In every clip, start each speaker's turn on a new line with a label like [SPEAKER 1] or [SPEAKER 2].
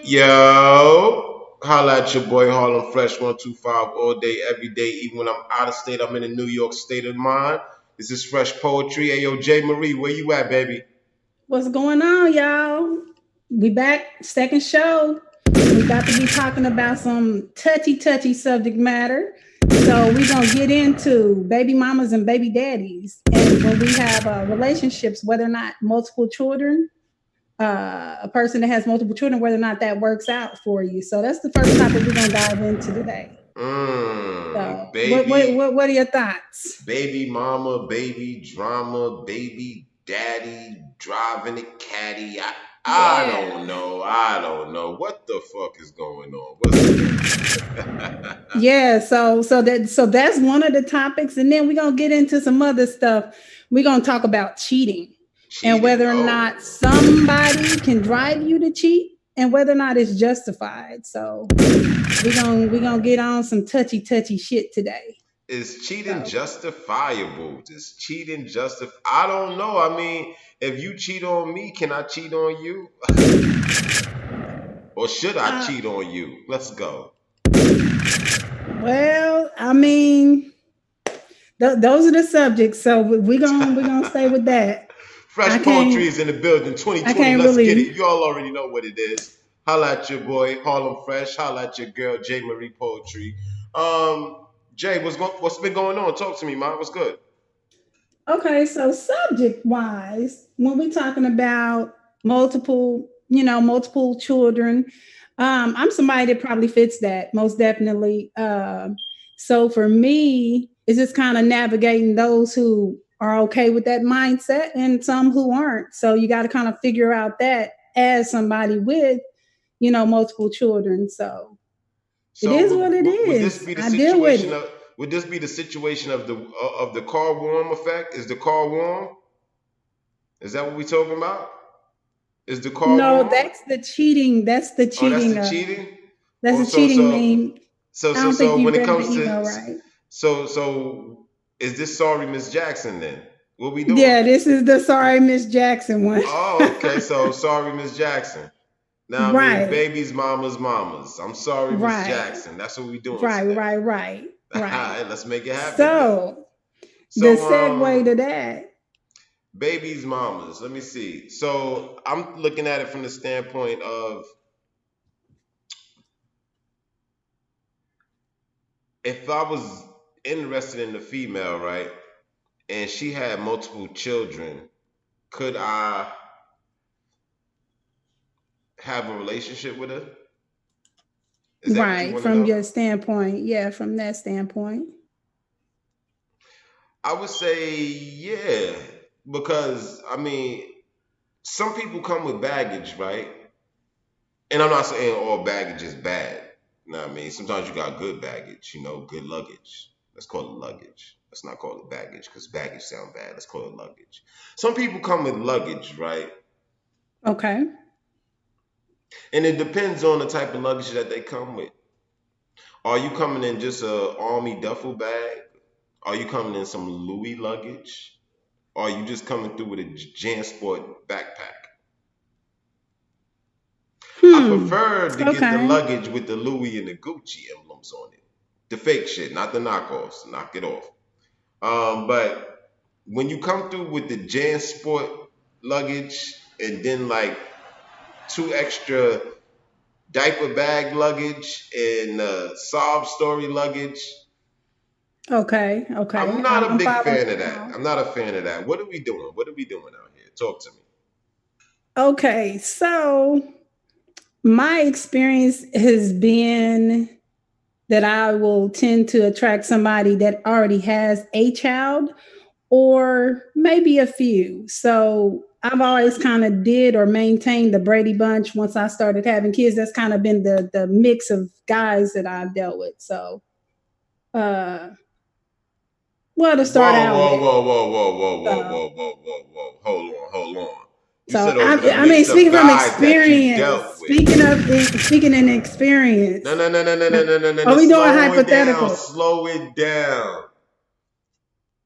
[SPEAKER 1] Yo, holla at your boy Harlem Fresh 125 all day, every day. Even when I'm out of state, I'm in a New York state of mind. This is Fresh Poetry. Hey, yo, J. Marie, where you at, baby?
[SPEAKER 2] What's going on, y'all? We back, second show. We got to be talking about some touchy subject matter. So we gonna get into baby mamas and baby daddies, and when we have relationships, whether or not multiple children, a person that has multiple children, whether or not that works out for you. So that's the first topic we're gonna dive into today. So
[SPEAKER 1] Baby,
[SPEAKER 2] what are your thoughts?
[SPEAKER 1] baby mama, baby drama, baby daddy, driving a caddy. I
[SPEAKER 2] Yeah.
[SPEAKER 1] don't know. I don't know. What the fuck is going on? What's
[SPEAKER 2] Yeah, so that's one of the topics, and then we're gonna get into some other stuff. We're gonna talk about cheating and
[SPEAKER 1] cheating?
[SPEAKER 2] whether or
[SPEAKER 1] Oh.
[SPEAKER 2] not somebody can drive you to cheat and whether or not it's justified. So we're gonna get on some touchy shit today.
[SPEAKER 1] Is cheating
[SPEAKER 2] So
[SPEAKER 1] justifiable? Is cheating I don't know. I mean, if you cheat on me, can I cheat on you? Or should I
[SPEAKER 2] uh,
[SPEAKER 1] cheat on you? Let's go.
[SPEAKER 2] well, I mean, those are the subjects. So we're gonna stay with that. I
[SPEAKER 1] Fresh Poetry
[SPEAKER 2] can't
[SPEAKER 1] is in the building.
[SPEAKER 2] I
[SPEAKER 1] 2020.
[SPEAKER 2] can't
[SPEAKER 1] Let's get
[SPEAKER 2] really.
[SPEAKER 1] it. You all already know what it is. Holla at your boy Harlem Fresh. Holla at your girl J Marie Poetry. Um, Jay, what's been going on? Talk to me, man. What's good?
[SPEAKER 2] Okay, so subject wise, when we're talking about multiple children, I'm somebody that probably fits that most definitely. So for me, it's just kind of navigating those who are okay with that mindset and some who aren't. So you got to kind of figure out that as somebody with, multiple children. So it
[SPEAKER 1] So
[SPEAKER 2] is what it
[SPEAKER 1] would this
[SPEAKER 2] is.
[SPEAKER 1] be the
[SPEAKER 2] I deal with
[SPEAKER 1] situation
[SPEAKER 2] it.
[SPEAKER 1] of would this be the situation of the car warm effect? Is the car warm? Is that what we talking about? Is the car
[SPEAKER 2] No,
[SPEAKER 1] warm?
[SPEAKER 2] that's the cheating. That's the
[SPEAKER 1] Oh, that's
[SPEAKER 2] cheating.
[SPEAKER 1] the cheating.
[SPEAKER 2] That's
[SPEAKER 1] Oh,
[SPEAKER 2] the cheating meme. I don't think
[SPEAKER 1] so
[SPEAKER 2] you
[SPEAKER 1] when it
[SPEAKER 2] read the
[SPEAKER 1] comes
[SPEAKER 2] email
[SPEAKER 1] to
[SPEAKER 2] right.
[SPEAKER 1] is this sorry Miss Jackson then? What we doing?
[SPEAKER 2] Yeah, this is the sorry Miss Jackson one.
[SPEAKER 1] Oh, okay. So sorry Miss Jackson. Now I mean
[SPEAKER 2] Right,
[SPEAKER 1] babies, mamas. I'm sorry Miss
[SPEAKER 2] right,
[SPEAKER 1] Jackson. That's what we doing
[SPEAKER 2] right,
[SPEAKER 1] today.
[SPEAKER 2] right, right,
[SPEAKER 1] All
[SPEAKER 2] right.
[SPEAKER 1] right, let's make it happen then.
[SPEAKER 2] So the
[SPEAKER 1] So
[SPEAKER 2] segue to that.
[SPEAKER 1] babies, mamas. Let me see. So I'm looking at it from the standpoint of if I was interested in the female, right, and she had multiple children, could I have a relationship with her? Is that what you
[SPEAKER 2] Right,
[SPEAKER 1] want to
[SPEAKER 2] from
[SPEAKER 1] know?
[SPEAKER 2] your standpoint. Yeah, from that standpoint.
[SPEAKER 1] I would say yeah, because I mean, some people come with baggage, right? And I'm not saying all baggage is bad. You know what I mean? Sometimes you got good baggage, good luggage. Let's call it luggage. Let's not call it baggage because baggage sound bad. Let's call it luggage. Some people come with luggage, right?
[SPEAKER 2] Okay.
[SPEAKER 1] And it depends on the type of luggage that they come with. Are you coming in just a army duffel bag? Are you coming in some Louis luggage? Or are you just coming through with a JanSport backpack? I
[SPEAKER 2] Hmm.
[SPEAKER 1] prefer to get the
[SPEAKER 2] Okay.
[SPEAKER 1] luggage with the Louis and the Gucci emblems on it. The fake shit, not the knockoffs. Knock it off. But when you come through with the JanSport luggage and then like two extra diaper bag luggage and sob story luggage,
[SPEAKER 2] Okay. Okay.
[SPEAKER 1] I'm not a
[SPEAKER 2] I'm
[SPEAKER 1] big
[SPEAKER 2] following
[SPEAKER 1] fan of
[SPEAKER 2] you
[SPEAKER 1] that.
[SPEAKER 2] now.
[SPEAKER 1] I'm not a fan of that. What are we doing? What are we doing out here? Talk to me.
[SPEAKER 2] Okay. So my experience has been that I will tend to attract somebody that already has a child or maybe a few. So I've always kind of did or maintained the Brady Bunch once I started having kids. That's kind of been the mix of guys that I've dealt with. So uh well to start
[SPEAKER 1] Whoa,
[SPEAKER 2] out
[SPEAKER 1] whoa,
[SPEAKER 2] with.
[SPEAKER 1] whoa, whoa, whoa, whoa, whoa,
[SPEAKER 2] So
[SPEAKER 1] whoa, whoa, whoa, whoa. Hold on, hold on. You
[SPEAKER 2] so
[SPEAKER 1] said over the
[SPEAKER 2] I mean
[SPEAKER 1] mix of
[SPEAKER 2] speaking from
[SPEAKER 1] guys that you
[SPEAKER 2] experience,
[SPEAKER 1] dealt with.
[SPEAKER 2] speaking in
[SPEAKER 1] No,
[SPEAKER 2] experience.
[SPEAKER 1] no, no, no, no, no, no, no, no, no.
[SPEAKER 2] Are we doing
[SPEAKER 1] Slow it down.
[SPEAKER 2] hypotheticals?
[SPEAKER 1] Slow it down.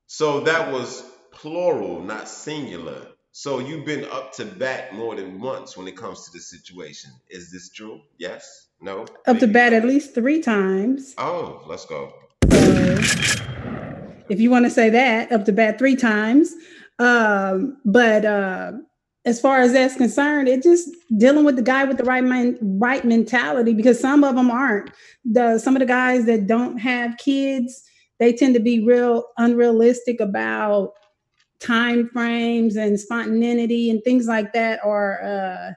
[SPEAKER 1] So that was plural, not singular. So you've been up to bat more than once when it comes to this situation. Is this true? Yes? No?
[SPEAKER 2] Up to
[SPEAKER 1] Maybe?
[SPEAKER 2] bat at least 3 times.
[SPEAKER 1] Oh, let's go.
[SPEAKER 2] So if you want to say that, up to bat 3 times. But as far as that's concerned, it just dealing with the guy with the right mentality, because some of them aren't. Some of the guys that don't have kids, they tend to be real unrealistic about time frames and spontaneity and things like that. Or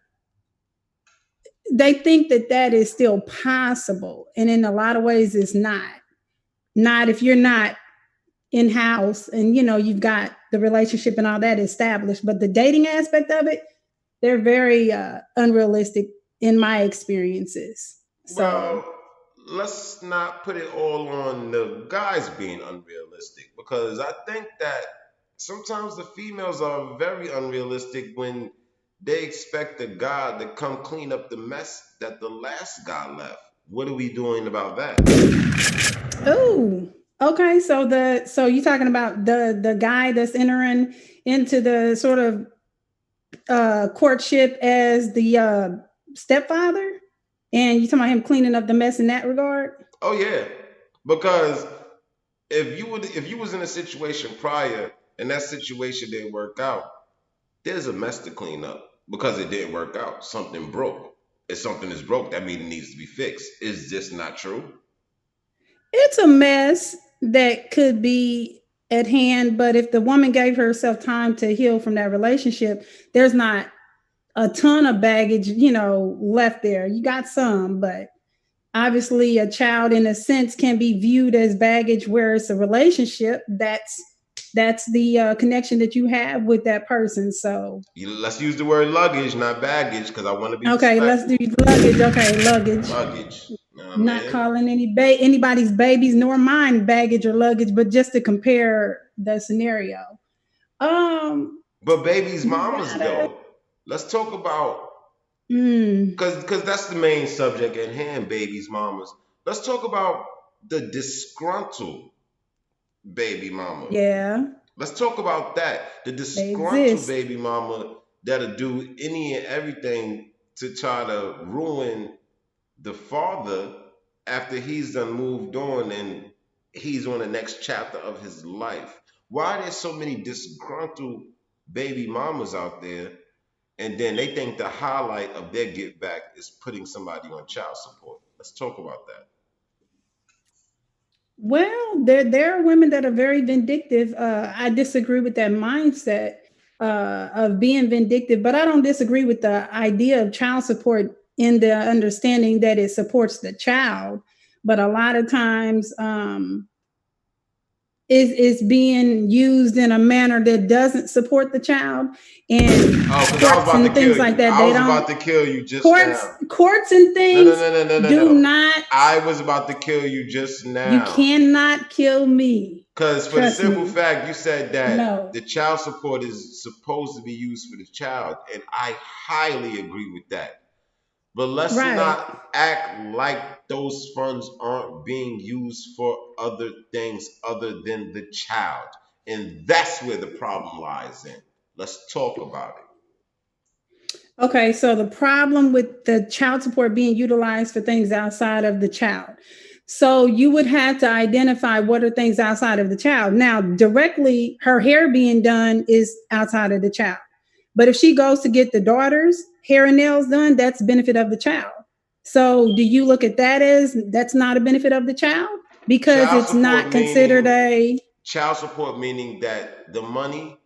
[SPEAKER 2] they think that that is still possible, and in a lot of ways, it's not. Not if you're not in house and you've got the relationship and all that established. But the dating aspect of it, they're very unrealistic in my experiences. So
[SPEAKER 1] Well, let's not put it all on the guys being unrealistic because I think that sometimes the females are very unrealistic when they expect the guy to come clean up the mess that the last guy left. What are we doing about that?
[SPEAKER 2] oh, okay, so you're talking about the guy that's entering into the sort of courtship as the stepfather, and you talking about him cleaning up the mess in that regard.
[SPEAKER 1] Oh yeah, because if you was in a situation prior and that situation didn't work out, there's a mess to clean up because it didn't work out. Something broke. If something is broke, that means it needs to be fixed. Is this not true?
[SPEAKER 2] It's a mess that could be at hand, but if the woman gave herself time to heal from that relationship, there's not a ton of baggage, left there. You got some, but obviously a child in a sense can be viewed as baggage, where it's a relationship that's the connection that you have with that person. So
[SPEAKER 1] Let's use the word luggage, not baggage, because I want to be
[SPEAKER 2] okay, let's do
[SPEAKER 1] respectful.
[SPEAKER 2] luggage. Okay, luggage.
[SPEAKER 1] Luggage. You know what I
[SPEAKER 2] Not
[SPEAKER 1] mean?
[SPEAKER 2] calling anybody's babies nor mine baggage or luggage, but just to compare the scenario. Um,
[SPEAKER 1] But baby's
[SPEAKER 2] you
[SPEAKER 1] mamas
[SPEAKER 2] gotta.
[SPEAKER 1] though. Let's talk about
[SPEAKER 2] Mm,
[SPEAKER 1] because that's the main subject at hand, baby's mamas. Let's talk about the disgruntled baby mama.
[SPEAKER 2] yeah,
[SPEAKER 1] Let's talk about that. The
[SPEAKER 2] they
[SPEAKER 1] disgruntled
[SPEAKER 2] exist.
[SPEAKER 1] baby mama that'll do any and everything to try to ruin the father after he's done moved on and he's on the next chapter of his life. Why are there so many disgruntled baby mamas out there? And then they think the highlight of their get back is putting somebody on child support. Let's talk about that.
[SPEAKER 2] Well, there are women that are very vindictive. I disagree with that mindset of being vindictive, but I don't disagree with the idea of child support in the understanding that it supports the child. But a lot of times, is being used in a manner that doesn't support the child, and
[SPEAKER 1] Oh, because I was
[SPEAKER 2] courts
[SPEAKER 1] about to
[SPEAKER 2] and
[SPEAKER 1] kill
[SPEAKER 2] things like
[SPEAKER 1] you.
[SPEAKER 2] that,
[SPEAKER 1] I
[SPEAKER 2] they
[SPEAKER 1] was
[SPEAKER 2] don't.
[SPEAKER 1] about to kill you just
[SPEAKER 2] courts
[SPEAKER 1] now.
[SPEAKER 2] courts and
[SPEAKER 1] No, no,
[SPEAKER 2] things
[SPEAKER 1] no, no, no, no,
[SPEAKER 2] do
[SPEAKER 1] no.
[SPEAKER 2] not.
[SPEAKER 1] I was about to kill you just
[SPEAKER 2] You
[SPEAKER 1] now.
[SPEAKER 2] cannot kill me.
[SPEAKER 1] Because for the
[SPEAKER 2] Trust
[SPEAKER 1] simple
[SPEAKER 2] me.
[SPEAKER 1] fact, you said that
[SPEAKER 2] No.
[SPEAKER 1] the child support is supposed to be used for the child. And I highly agree with that. But let's
[SPEAKER 2] Right.
[SPEAKER 1] not act like those funds aren't being used for other things other than the child. And that's where the problem lies in. Let's talk about it.
[SPEAKER 2] Okay, so the problem with the child support being utilized for things outside of the child. So you would have to identify what are things outside of the child. Now, directly, her hair being done is outside of the child. But if she goes to get the daughter's hair and nails done, that's benefit of the child. So do you look at that as that's not a benefit of the child because
[SPEAKER 1] Child
[SPEAKER 2] it's
[SPEAKER 1] support
[SPEAKER 2] not considered
[SPEAKER 1] meaning
[SPEAKER 2] a
[SPEAKER 1] child support meaning that the money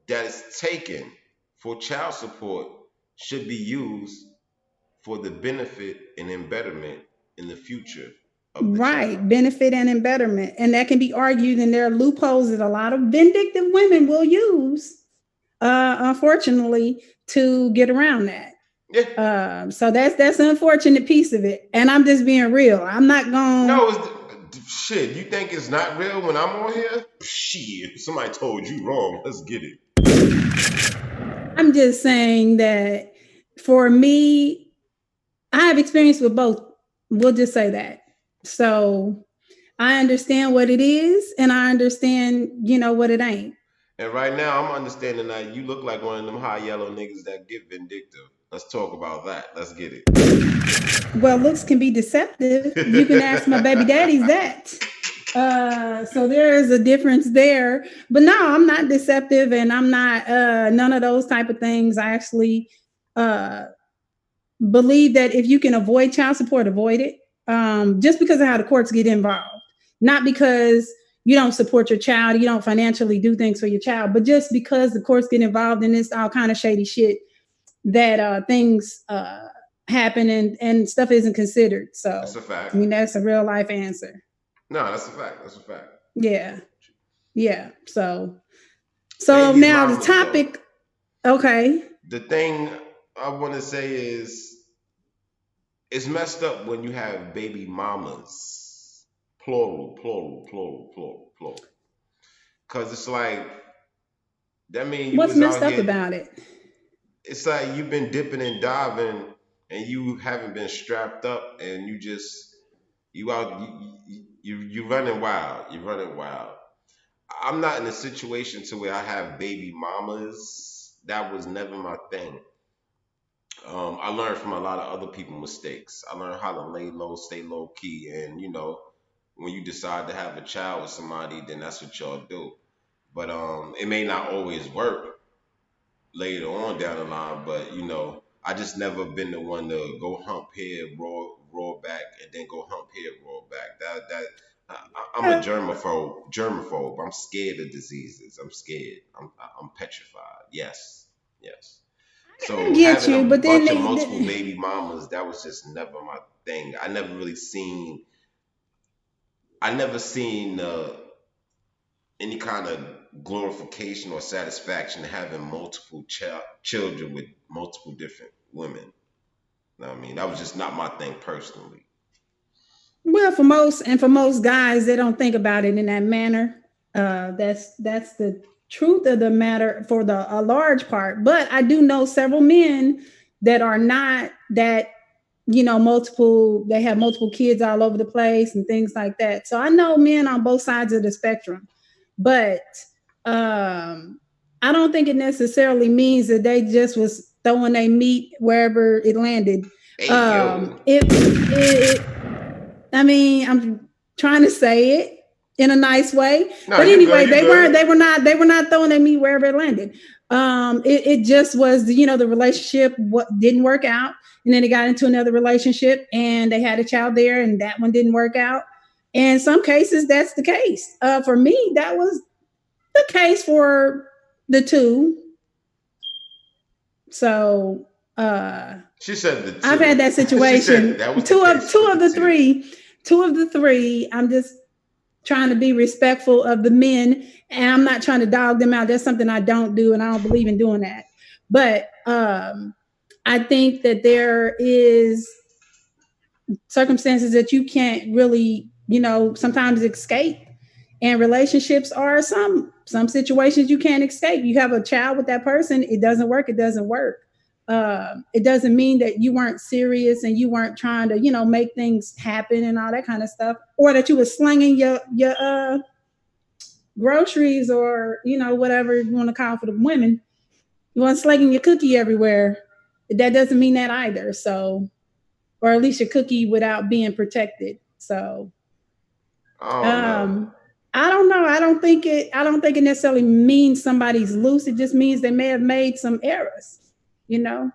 [SPEAKER 1] that is taken for child support should be used for the benefit and embetterment in the future of the child.
[SPEAKER 2] right benefit and embetterment? And that can be argued, and there are loopholes that a lot of vindictive women will use, unfortunately, to get around that.
[SPEAKER 1] Yeah.
[SPEAKER 2] So that's the unfortunate piece of it. And I'm just being real. I'm not going.
[SPEAKER 1] No, shit. You think it's not real when I'm on here? Shit. Somebody told you wrong. Let's get it.
[SPEAKER 2] I'm just saying that for me, I have experience with both. We'll just say that. So I understand what it is, and I understand, what it ain't.
[SPEAKER 1] And right now, I'm understanding that you look like one of them high yellow niggas that get vindictive. Let's talk about that. Let's get
[SPEAKER 2] Well, looks can be deceptive. You can ask my baby
[SPEAKER 1] it.
[SPEAKER 2] daddies that. So there is a difference there. But no, I'm not deceptive and I'm not none of those type of things. I actually uh believe that if you can avoid child support, avoid it. Just because of how the courts get involved. Not because you don't support your child, you don't financially do things for your child, but just because the courts get involved in this all kind of shady shit that things happen and stuff isn't considered.
[SPEAKER 1] That's
[SPEAKER 2] So
[SPEAKER 1] a fact.
[SPEAKER 2] I mean that's a real life answer.
[SPEAKER 1] No, that's a fact. That's a fact.
[SPEAKER 2] Yeah. Yeah. So
[SPEAKER 1] Babies,
[SPEAKER 2] now the
[SPEAKER 1] mamas, though.
[SPEAKER 2] topic, okay.
[SPEAKER 1] The thing I want to say is it's messed up when you have baby mamas. Plural, plural, plural, plural, plural. Because it's like, that mean you
[SPEAKER 2] What's
[SPEAKER 1] was
[SPEAKER 2] messed
[SPEAKER 1] out
[SPEAKER 2] up
[SPEAKER 1] here.
[SPEAKER 2] about it?
[SPEAKER 1] It's like you've been dipping and diving and you haven't been strapped up and you just, you out, you running wild. You're running wild. I'm not in a situation to where I have baby mamas. That was never my thing. I learned from a lot of other people's mistakes. I learned how to lay low, stay low key, and when you decide to have a child with somebody, then that's what y'all do. But it may not always work later on down the line. But I just never been the one to go hump head, roar back, and then go hump head, roar back. I'm a
[SPEAKER 2] Uh,
[SPEAKER 1] germaphobe. Germaphobe. I'm scared of diseases. I'm scared. I'm petrified. Yes, yes.
[SPEAKER 2] I
[SPEAKER 1] So
[SPEAKER 2] get
[SPEAKER 1] having a
[SPEAKER 2] you, but then
[SPEAKER 1] bunch of
[SPEAKER 2] they,
[SPEAKER 1] multiple baby mamas, that was just never my thing. I never seen any kind of glorification or satisfaction having multiple children with multiple different women. I mean, that was just not my thing personally.
[SPEAKER 2] well, for most guys, they don't think about it in that manner. That's the truth of the matter for the a large part. But I do know several men that are not that multiple. They have multiple kids all over the place and things like that. So I know men on both sides of the spectrum, but um, I don't think it necessarily means that they just was throwing their meat wherever it landed.
[SPEAKER 1] Hey yo,
[SPEAKER 2] It I mean, I'm trying to say it in a nice way,
[SPEAKER 1] no,
[SPEAKER 2] but
[SPEAKER 1] you
[SPEAKER 2] anyway,
[SPEAKER 1] good, you good.
[SPEAKER 2] they were not throwing at me wherever it landed. It just was the relationship what didn't work out, and then they got into another relationship and they had a child there, and that one didn't work out. In some cases, that's the case. For me, that was the case for the two. So
[SPEAKER 1] She said the
[SPEAKER 2] I've had
[SPEAKER 1] two.
[SPEAKER 2] that
[SPEAKER 1] She said
[SPEAKER 2] situation.
[SPEAKER 1] that was the case
[SPEAKER 2] Two
[SPEAKER 1] for
[SPEAKER 2] of
[SPEAKER 1] the
[SPEAKER 2] the
[SPEAKER 1] two.
[SPEAKER 2] three, two of the three. I'm just trying to be respectful of the men, and I'm not trying to dog them out. That's something I don't do, and I don't believe in doing that. But I think that there is circumstances that you can't really, sometimes escape. And relationships are some situations you can't escape. You have a child with that person, it doesn't work, it doesn't work. It doesn't mean that you weren't serious and you weren't trying to, make things happen and all that kind of stuff, or that you were slinging your groceries or whatever you want to call for the women. You want slinging your cookie everywhere. That doesn't mean that either. So, or at least your cookie without being protected. So,
[SPEAKER 1] I don't know.
[SPEAKER 2] um, I don't know. I don't think it necessarily means somebody's loose. It just means they may have made some errors, you know.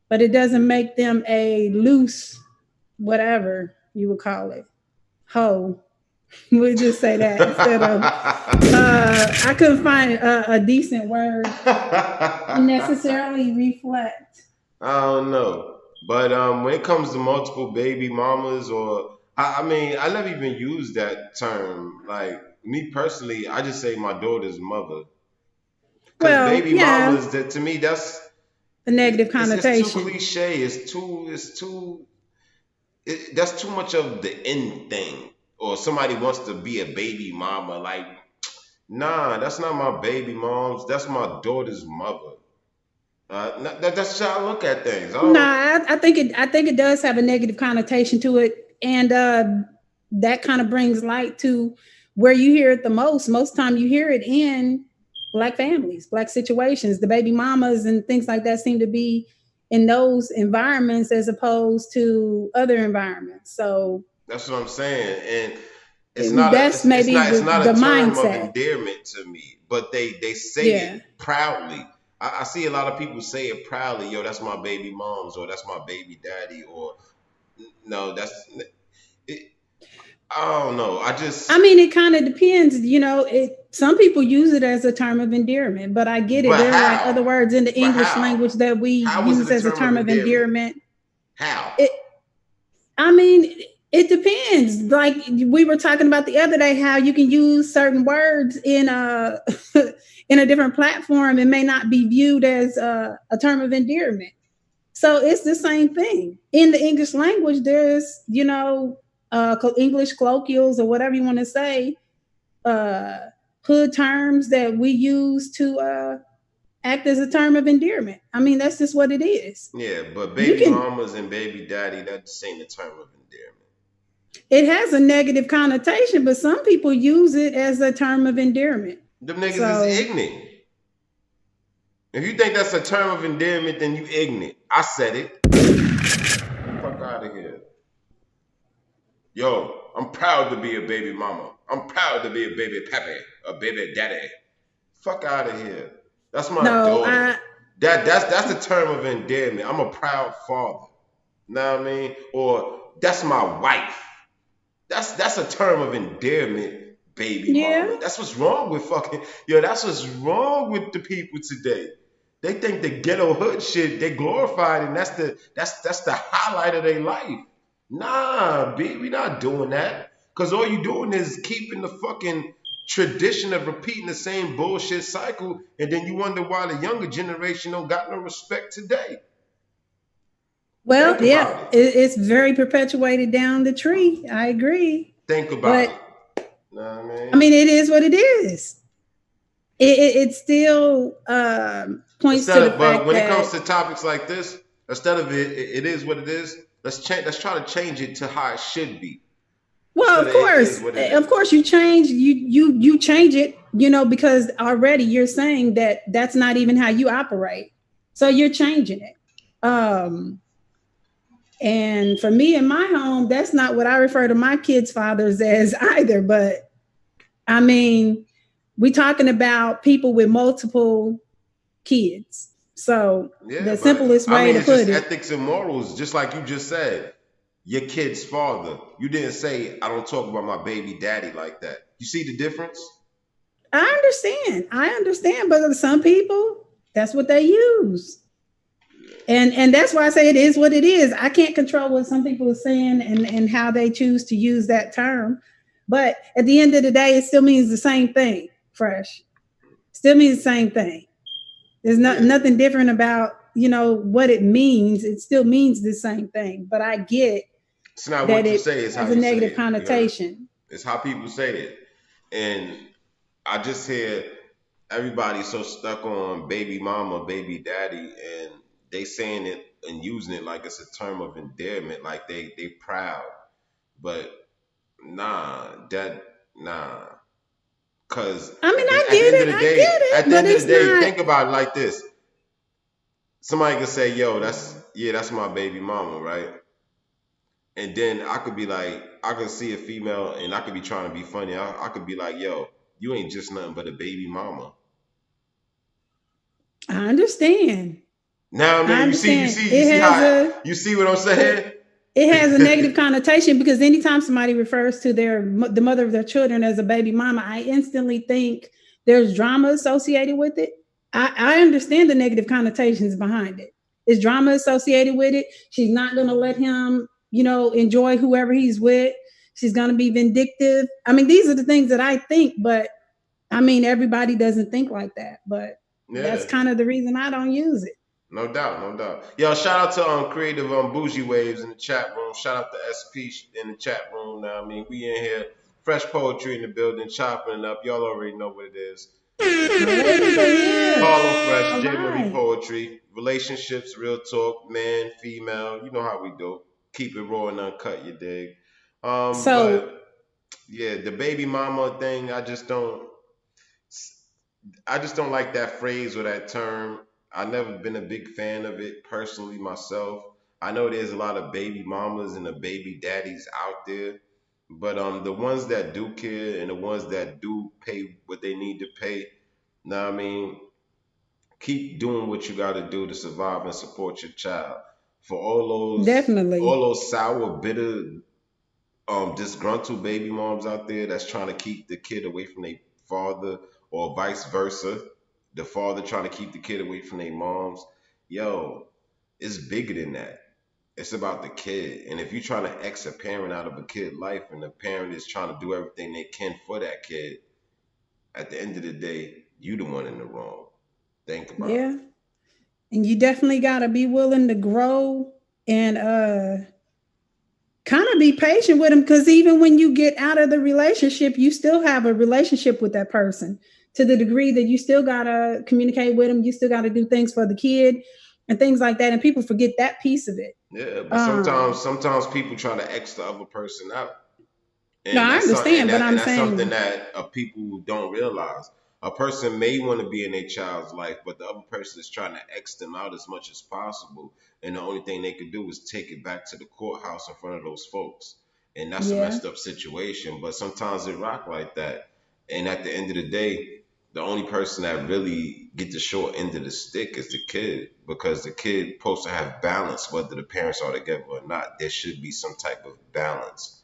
[SPEAKER 2] But it doesn't make them a loose, whatever you would call it, hoe. We'll just say that instead of. I couldn't find a decent word to necessarily reflect.
[SPEAKER 1] I don't know. But when it comes to multiple baby mamas, or I mean, I never even used that term. Like me personally, I just say my daughter's mother, because
[SPEAKER 2] Well,
[SPEAKER 1] baby
[SPEAKER 2] yeah,
[SPEAKER 1] mamas, that to me,
[SPEAKER 2] a negative
[SPEAKER 1] it's too
[SPEAKER 2] connotation.
[SPEAKER 1] cliche. That's too much of the end thing. Or somebody wants to be a baby mama. Like, nah, that's not my baby mom's. That's my daughter's mother. That's how I look at things. I
[SPEAKER 2] No,
[SPEAKER 1] don't.
[SPEAKER 2] I think it does have a negative connotation to it, and that kind of brings light to where you hear it the most. Most time you hear it in. black families, black situations. The baby mamas and things like that seem to be in those environments as opposed to other environments. So
[SPEAKER 1] That's what I'm saying. And
[SPEAKER 2] that's maybe
[SPEAKER 1] it's not
[SPEAKER 2] the
[SPEAKER 1] a term of
[SPEAKER 2] mindset.
[SPEAKER 1] endearment to me, but they say
[SPEAKER 2] Yeah.
[SPEAKER 1] it proudly. I see a lot of people say it proudly. Yo, that's my baby mom's, or that's my baby daddy, or no, that's it, I don't know. I
[SPEAKER 2] I
[SPEAKER 1] just
[SPEAKER 2] mean, it kind of depends. Some people use it as a term of endearment, but I get it.
[SPEAKER 1] but
[SPEAKER 2] There are like
[SPEAKER 1] how?
[SPEAKER 2] other words in the
[SPEAKER 1] But
[SPEAKER 2] English
[SPEAKER 1] how?
[SPEAKER 2] language that we
[SPEAKER 1] How is it
[SPEAKER 2] use
[SPEAKER 1] a
[SPEAKER 2] as a
[SPEAKER 1] term of
[SPEAKER 2] term of
[SPEAKER 1] endearment?
[SPEAKER 2] endearment.
[SPEAKER 1] How?
[SPEAKER 2] It, I mean, it depends. Like we were talking about the other day, how you can use certain words in a in a different platform and may not be viewed as a term of endearment. So it's the same thing in the English language. There's English colloquials or whatever you want to say, uh, hood terms that we use to act as a term of endearment. I mean, that's just what it is.
[SPEAKER 1] Yeah, but
[SPEAKER 2] You
[SPEAKER 1] baby
[SPEAKER 2] can.
[SPEAKER 1] mamas and baby daddy, that's the same term of endearment.
[SPEAKER 2] It has a negative connotation, but some people use it as a term of endearment.
[SPEAKER 1] Them niggas is
[SPEAKER 2] So,
[SPEAKER 1] ignorant. If you think that's a term of endearment, then you ignorant. I said it. Fuck out of here. Yo, I'm proud to be a baby mama. I'm proud to be a baby pappy, a baby daddy. Fuck out of here. That's my
[SPEAKER 2] no,
[SPEAKER 1] daughter.
[SPEAKER 2] I
[SPEAKER 1] That's a term of endearment. I'm a proud father. Know what I mean? Or that's my wife. That's a term of endearment, baby
[SPEAKER 2] yeah.
[SPEAKER 1] mama. That's what's wrong with fucking yo. That's what's wrong with the people today. They think the ghetto hood shit they glorified, and that's the highlight of their life. Nah, B, we not doing that. Cause all you doing is keeping the fucking tradition of repeating the same bullshit cycle, and then you wonder why the younger generation don't got no respect today.
[SPEAKER 2] Well,
[SPEAKER 1] Think
[SPEAKER 2] yeah,
[SPEAKER 1] about it.
[SPEAKER 2] it's very perpetuated down the tree. I agree.
[SPEAKER 1] Think about
[SPEAKER 2] But
[SPEAKER 1] it. Know what I
[SPEAKER 2] I
[SPEAKER 1] mean?
[SPEAKER 2] mean, it is what it is. It still points to
[SPEAKER 1] Instead
[SPEAKER 2] the
[SPEAKER 1] of, but
[SPEAKER 2] fact
[SPEAKER 1] when it comes
[SPEAKER 2] that,
[SPEAKER 1] to topics like this, instead of it is what it is. Let's change. Let's try to change it to how it should be
[SPEAKER 2] well,
[SPEAKER 1] instead of it is what it
[SPEAKER 2] of
[SPEAKER 1] is.
[SPEAKER 2] course, you change it, because already you're saying that that's not even how you operate. So you're changing it. Um, and for me in my home, that's not what I refer to my kids' fathers as either. But I mean, we talking about people with multiple kids. So
[SPEAKER 1] Yeah,
[SPEAKER 2] the
[SPEAKER 1] but
[SPEAKER 2] simplest
[SPEAKER 1] I
[SPEAKER 2] way
[SPEAKER 1] mean,
[SPEAKER 2] to
[SPEAKER 1] it's just
[SPEAKER 2] put it,
[SPEAKER 1] ethics and morals, just like you just said. Your kid's father. You didn't say I don't talk about my baby daddy like that. You see the difference?
[SPEAKER 2] I understand. I understand, but some people, that's what they use. And that's why I say it is what it is. I can't control what some people are saying and how they choose to use that term. But at the end of the day, it still means the same thing, fresh. Still means the same thing. There's
[SPEAKER 1] Yeah.
[SPEAKER 2] nothing different about, what it means. It still means the same thing. But I get
[SPEAKER 1] It's not
[SPEAKER 2] that
[SPEAKER 1] what you
[SPEAKER 2] it
[SPEAKER 1] say; it's how
[SPEAKER 2] has a
[SPEAKER 1] you say
[SPEAKER 2] negative
[SPEAKER 1] it. You heard?
[SPEAKER 2] connotation.
[SPEAKER 1] It's how people say it, and I just hear everybody so stuck on baby mama, baby daddy, and they saying it and using it like it's a term of endearment, like they proud. But that nah, cause
[SPEAKER 2] I mean, I
[SPEAKER 1] at the
[SPEAKER 2] get
[SPEAKER 1] end of
[SPEAKER 2] it.
[SPEAKER 1] the
[SPEAKER 2] I get
[SPEAKER 1] day,
[SPEAKER 2] it.
[SPEAKER 1] at the
[SPEAKER 2] But
[SPEAKER 1] end of
[SPEAKER 2] it's
[SPEAKER 1] the day,
[SPEAKER 2] not.
[SPEAKER 1] think about it like this. Somebody can say, "Yo, that's my baby mama," right? And then I could be like, I could see a female and I could be trying to be funny. I could be like, "Yo, you ain't just nothing but a baby mama."
[SPEAKER 2] I understand.
[SPEAKER 1] Now, I
[SPEAKER 2] I
[SPEAKER 1] mean,
[SPEAKER 2] understand.
[SPEAKER 1] you see how you see what I'm
[SPEAKER 2] It,
[SPEAKER 1] saying?
[SPEAKER 2] it has a negative connotation because anytime somebody refers to the mother of their children as a baby mama, I instantly think there's drama associated with it. I understand the negative connotations behind it. There's drama associated with it. She's not going to let him, enjoy whoever he's with. She's going to be vindictive. I mean, these are the things that I think, but I mean, everybody doesn't think like that. But that's
[SPEAKER 1] Yeah,
[SPEAKER 2] kind of the reason I don't use it.
[SPEAKER 1] no doubt, no doubt. Yo, shout out to creative bougie waves in the chat room. Shout out to SP in the chat room. Now, I mean, we in here, fresh poetry in the building, chopping it up. Y'all already know what it is.
[SPEAKER 2] The ladies are here.
[SPEAKER 1] Harlem Fresh,
[SPEAKER 2] All
[SPEAKER 1] J. Marie
[SPEAKER 2] right.
[SPEAKER 1] Poetry, relationships, real talk, man, female. You know how we do. Keep it raw and uncut, you dig.
[SPEAKER 2] So
[SPEAKER 1] But yeah, the baby mama thing, I just don't. I just don't like that phrase or that term. I've never been a big fan of it personally myself. I know there's a lot of baby mamas and the baby daddies out there, but the ones that do care and the ones that do pay what they need to pay, now I mean, keep doing what you got to do to survive and support your child. For all
[SPEAKER 2] Definitely.
[SPEAKER 1] those sour, bitter, disgruntled baby moms out there that's trying to keep the kid away from their father, or vice versa, the father trying to keep the kid away from their moms. Yo, it's bigger than that. It's about the kid. And if you're trying to X a parent out of a kid life and the parent is trying to do everything they can for that kid, at the end of the day, you the one in the wrong. Think about
[SPEAKER 2] Yeah. And you definitely got to be willing to grow and kind of be patient with them, because even when you get out of the relationship, you still have a relationship with that person, to the degree that you still got to communicate with them. You still got to do things for the kid and things like that. And people forget that piece of it.
[SPEAKER 1] it. Yeah, but
[SPEAKER 2] Um,
[SPEAKER 1] sometimes people try to X the other person out.
[SPEAKER 2] no,
[SPEAKER 1] And
[SPEAKER 2] I
[SPEAKER 1] that's some- and
[SPEAKER 2] understand, but
[SPEAKER 1] that and
[SPEAKER 2] I'm
[SPEAKER 1] that's something
[SPEAKER 2] saying,
[SPEAKER 1] that people don't realize. A person may want to be in their child's life, but the other person is trying to X them out as much as possible. And the only thing they could do is take it back to the courthouse in front of those folks. And that's a
[SPEAKER 2] yeah,
[SPEAKER 1] messed up situation. But sometimes it rock like that. And at the end of the day, the only person that really get the short end of the stick is the kid, because the kid supposed to have balance, whether the parents are together or not. There should be some type of balance.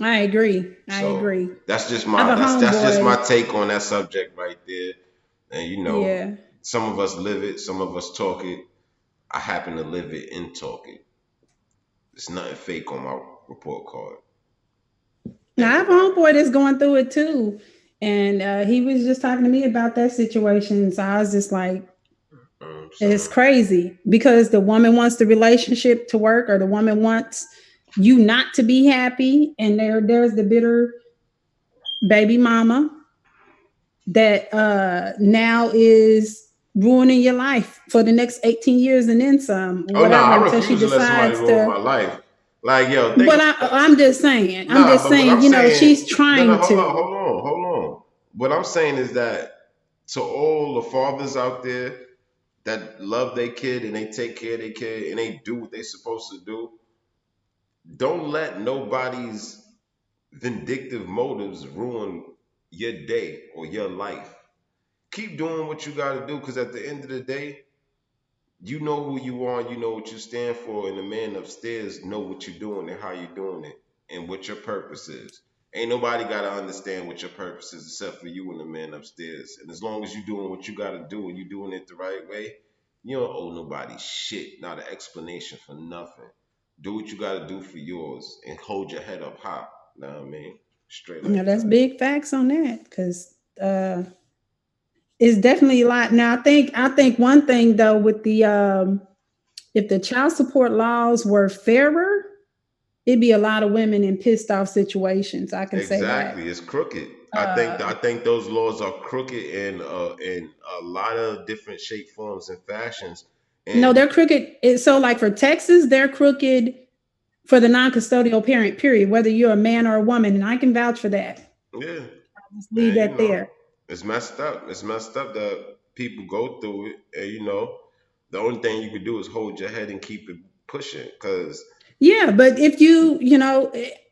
[SPEAKER 2] I agree. I
[SPEAKER 1] So
[SPEAKER 2] agree. I have a
[SPEAKER 1] that's just my
[SPEAKER 2] homeboy.
[SPEAKER 1] take on that subject right there. And
[SPEAKER 2] Yeah.
[SPEAKER 1] some of us live it, some of us talk it. I happen to live it and talk it. There's nothing fake on my report card.
[SPEAKER 2] Now I
[SPEAKER 1] Think
[SPEAKER 2] have a
[SPEAKER 1] about it.
[SPEAKER 2] homeboy that's going through it too. And he was just talking to me about that situation. So I was just like,
[SPEAKER 1] You know what I'm
[SPEAKER 2] it's
[SPEAKER 1] saying?
[SPEAKER 2] crazy, because the woman wants the relationship to work, or the woman wants you not to be happy. And there's the bitter baby mama that now is ruining your life for the next 18 years and then some,
[SPEAKER 1] Oh no,
[SPEAKER 2] whatever,
[SPEAKER 1] I
[SPEAKER 2] until she
[SPEAKER 1] refuse to let somebody
[SPEAKER 2] decides
[SPEAKER 1] ruin
[SPEAKER 2] to.
[SPEAKER 1] my life. Like yo, think
[SPEAKER 2] But
[SPEAKER 1] of
[SPEAKER 2] I'm
[SPEAKER 1] nah,
[SPEAKER 2] just
[SPEAKER 1] but what I'm
[SPEAKER 2] saying, she's
[SPEAKER 1] saying, no,
[SPEAKER 2] trying to.
[SPEAKER 1] hold on. What I'm saying is that to all the fathers out there that love their kid and they take care of their kid and they do what they supposed to do, don't let nobody's vindictive motives ruin your day or your life. Keep doing what you got to do, because at the end of the day, you know who you are, you know what you stand for, and the man upstairs know what you're doing and how you're doing it and what your purpose is. Ain't nobody got to understand what your purpose is except for you and the man upstairs. And as long as you're doing what you got to do and you're doing it the right way, you don't owe nobody shit, not an explanation for nothing. Do what you got to do for yours and hold your head up high. Know what I mean? Straight like
[SPEAKER 2] That's
[SPEAKER 1] that.
[SPEAKER 2] big facts on that, because it's definitely a lot. Now I think one thing though, with the if the child support laws were fairer, it'd be a lot of women in pissed off situations. I can say that.
[SPEAKER 1] Exactly, it's crooked.
[SPEAKER 2] Uh,
[SPEAKER 1] I think those laws are crooked in a lot of different shape, forms, and fashions.
[SPEAKER 2] no,
[SPEAKER 1] And
[SPEAKER 2] they're crooked. So, like for Texas, they're crooked for the non-custodial parent. Period. Whether you're a man or a woman, and I can vouch for that.
[SPEAKER 1] yeah,
[SPEAKER 2] I'll just leave
[SPEAKER 1] and
[SPEAKER 2] that there.
[SPEAKER 1] it's messed up. It's messed up that people go through it. And the only thing you can do is hold your head and keep it pushing. Cause
[SPEAKER 2] Yeah, but if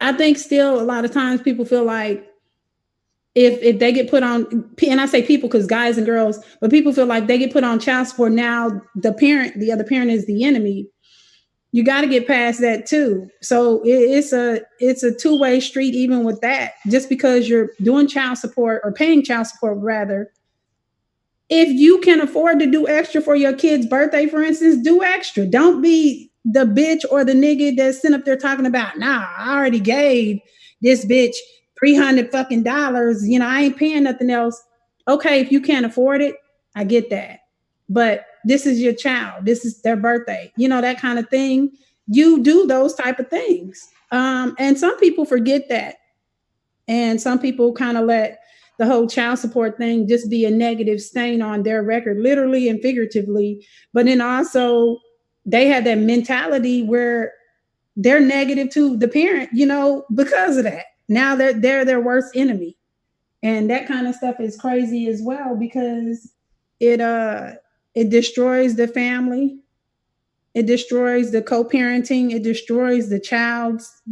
[SPEAKER 2] I think still a lot of times people feel like if they get put on, and I say people because guys and girls, but people feel like they get put on child support, now the other parent is the enemy. You got to get past that too. So it's a two-way street even with that. Just because you're doing child support or paying child support rather, if you can afford to do extra for your kid's birthday, for instance, do extra. Don't be the bitch or the nigga that's sitting up there talking about, nah, I already gave this bitch 300 fucking dollars. I ain't paying nothing else. Okay, if you can't afford it, I get that. But this is your child. This is their birthday. That kind of thing. You do those type of things. And some people forget that, and some people kind of let the whole child support thing just be a negative stain on their record, literally and figuratively. But then also, they have that mentality where they're negative to the parent, because of that. Now they're their worst enemy. And that kind of stuff is crazy as well because it uh it destroys the family, it destroys the co-parenting, it destroys the child's,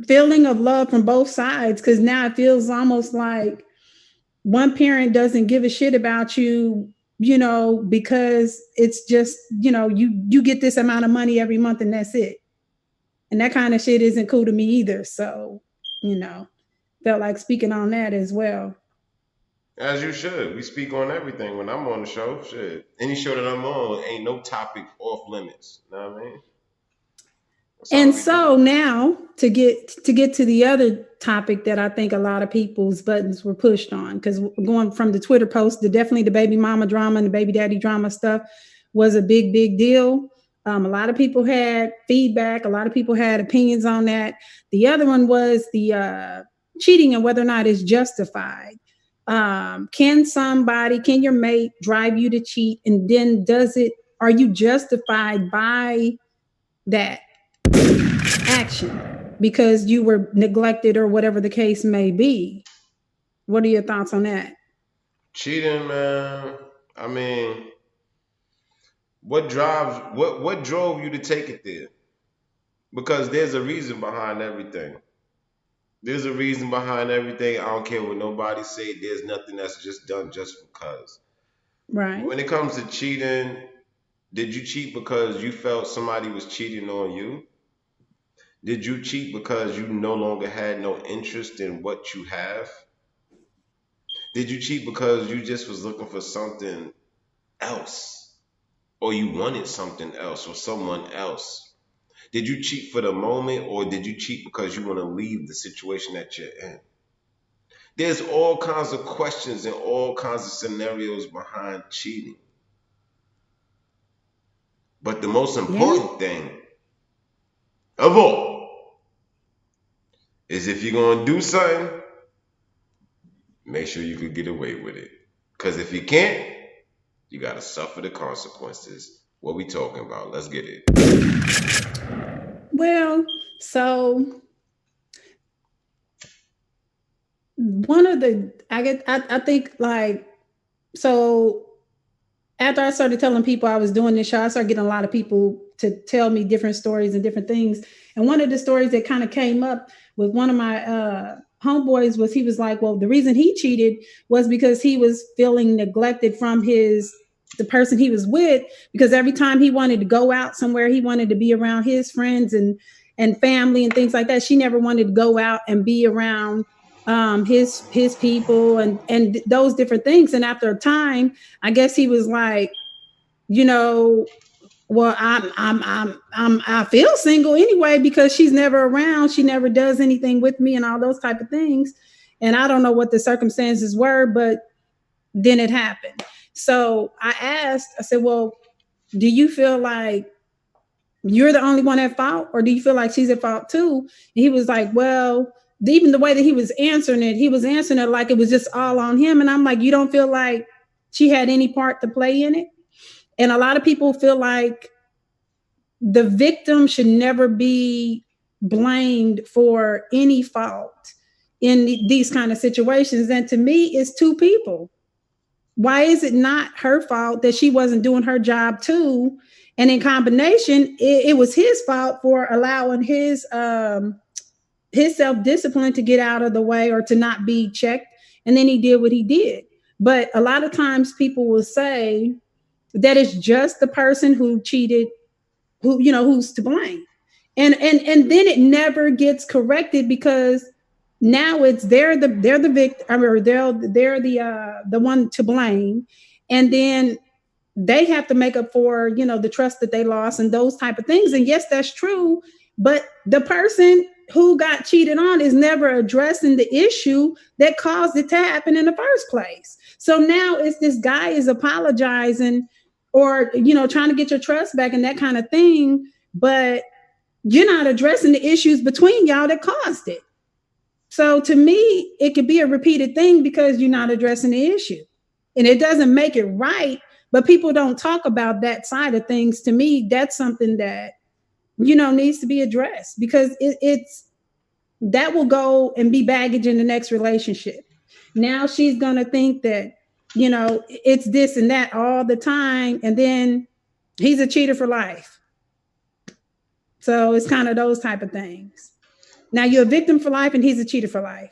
[SPEAKER 2] feeling of love from both sides, because now it feels almost like one parent doesn't give a shit about you, because it's just, you get this amount of money every month and that's it. And that kind of shit isn't cool to me either. So, you know, felt like speaking on that as well.
[SPEAKER 1] As you should. We speak on everything when I'm on the show. Shit. Any show that I'm on, ain't no topic off limits. You know what I mean? That's how
[SPEAKER 2] And
[SPEAKER 1] we do.
[SPEAKER 2] so now to get to the other topic that I think a lot of people's buttons were pushed on, because going from the Twitter post, definitely the baby mama drama and the baby daddy drama stuff was a big deal. A lot of people had feedback. A lot of people had opinions on that. The other one was the cheating and whether or not it's justified. Can your mate drive you to cheat, and then are you justified by that action because you were neglected or whatever the case may be? What are your thoughts on that?
[SPEAKER 1] Cheating, man. I mean, what drove you to take it there? Because there's a reason behind everything. There's a reason behind everything. I don't care what nobody say. There's nothing that's just done just because.
[SPEAKER 2] Right.
[SPEAKER 1] When it comes to cheating, did you cheat because you felt somebody was cheating on you? Did you cheat because you no longer had no interest in what you have? Did you cheat because you just was looking for something else? Or you wanted something else or someone else? Did you cheat for the moment or did you cheat because you want to leave the situation that you're in? There's all kinds of questions and all kinds of scenarios behind cheating. But the most
[SPEAKER 2] Yeah.
[SPEAKER 1] important thing of all is if you're going to do something, make sure you could get away with it. Because if you can't, you got to suffer the consequences. What we talking about? Let's get it.
[SPEAKER 2] Well, so one of the I think like, so after I started telling people I was doing this show, I started getting a lot of people to tell me different stories and different things. And one of the stories that kind of came up with one of my homeboys was, he was like, well, the reason he cheated was because he was feeling neglected from the person he was with, because every time he wanted to go out somewhere, he wanted to be around his friends and family and things like that. She never wanted to go out and be around his people and those different things. And after a time, I guess he was like, you know, well, I feel single anyway because she's never around. She never does anything with me and all those type of things. And I don't know what the circumstances were, but then it happened. So I said, well, do you feel like you're the only one at fault, or do you feel like she's at fault too? And he was like, well, even the way that he was answering it like it was just all on him. And I'm like, you don't feel like she had any part to play in it? And a lot of people feel like the victim should never be blamed for any fault in these kind of situations. And to me, it's two people. Why is it not her fault that she wasn't doing her job too? And in combination, it was his fault for allowing his self discipline to get out of the way or to not be checked. And then he did what he did. But a lot of times people will say that it's just the person who cheated, who's to blame. And then it never gets corrected because now it's they're the victim, or they're the one to blame. And then they have to make up for, the trust that they lost and those type of things. And yes, that's true, but the person who got cheated on is never addressing the issue that caused it to happen in the first place. So now it's this guy is apologizing, or trying to get your trust back and that kind of thing, but you're not addressing the issues between y'all that caused it. So to me, it could be a repeated thing because you're not addressing the issue. And it doesn't make it right, but people don't talk about that side of things. To me, that's something that, needs to be addressed, because it's that will go and be baggage in the next relationship. Now she's going to think that, it's this and that all the time. And then he's a cheater for life. So it's kind of those type of things. Now you're a victim for life and he's a cheater for life.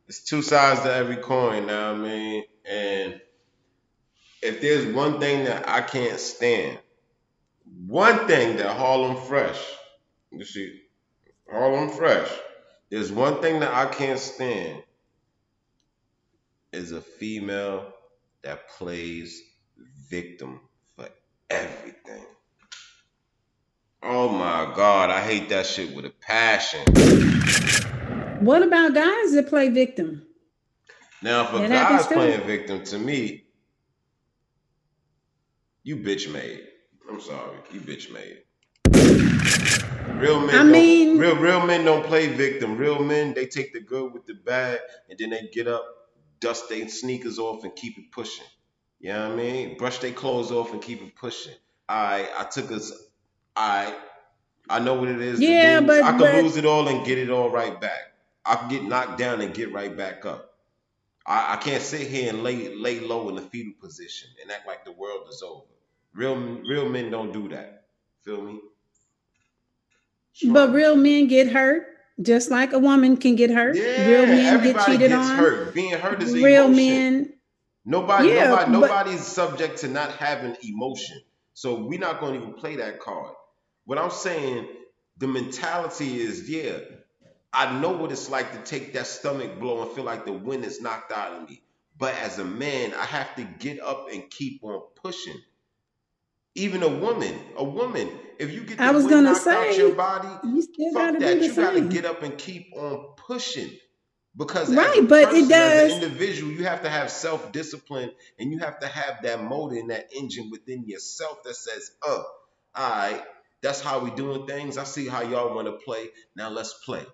[SPEAKER 1] It's two sides to every coin. Now I mean, and if there's one thing that I can't stand, one thing that Harlem Fresh, you see, Harlem Fresh, there's one thing that I can't stand is a female that plays victim for everything. Oh my God, I hate that shit with a passion.
[SPEAKER 2] What about guys that play victim?
[SPEAKER 1] Now, if a
[SPEAKER 2] That
[SPEAKER 1] guy's
[SPEAKER 2] happens too.
[SPEAKER 1] playing victim, to me, you bitch made. I'm sorry, you bitch made.
[SPEAKER 2] I mean,
[SPEAKER 1] Real men don't play victim. Real men, they take the good with the bad, and then they get up, dust their sneakers off, and keep it pushing. You know what I mean? Brush their clothes off and keep it pushing. I took us. I I know what it is to
[SPEAKER 2] yeah,
[SPEAKER 1] lose. I could
[SPEAKER 2] but
[SPEAKER 1] lose it all and get it all right back. I can get knocked down and get right back up. I can't sit here and lay low in the fetal position and act like the world is over. Real men don't do that. Feel me? What's
[SPEAKER 2] but
[SPEAKER 1] wrong with
[SPEAKER 2] real
[SPEAKER 1] you?
[SPEAKER 2] men get hurt just like a woman can get hurt. Real
[SPEAKER 1] Yeah,
[SPEAKER 2] men get
[SPEAKER 1] everybody
[SPEAKER 2] cheated
[SPEAKER 1] gets
[SPEAKER 2] on.
[SPEAKER 1] hurt. Being hurt is an
[SPEAKER 2] Real
[SPEAKER 1] emotion.
[SPEAKER 2] men, yeah, but
[SPEAKER 1] Nobody's subject to not having emotion. So we're not going to even play that card. What I'm saying, the mentality is, yeah, I know what it's like to take that stomach blow and feel like the wind is knocked out of me. But as a man, I have to get up and keep on pushing. Even a woman, if you get the
[SPEAKER 2] I was
[SPEAKER 1] wind
[SPEAKER 2] gonna
[SPEAKER 1] knocked out your
[SPEAKER 2] say
[SPEAKER 1] body,
[SPEAKER 2] you still got
[SPEAKER 1] fuck
[SPEAKER 2] to do
[SPEAKER 1] that.
[SPEAKER 2] the
[SPEAKER 1] You got to
[SPEAKER 2] same,
[SPEAKER 1] get up and keep on pushing. Because as
[SPEAKER 2] right?
[SPEAKER 1] a
[SPEAKER 2] But it
[SPEAKER 1] person, as an
[SPEAKER 2] does.
[SPEAKER 1] individual, you have to have self discipline and you have to have that motor and that engine within yourself that says, all right, that's how we doing things. I see how y'all want to play. Now let's play.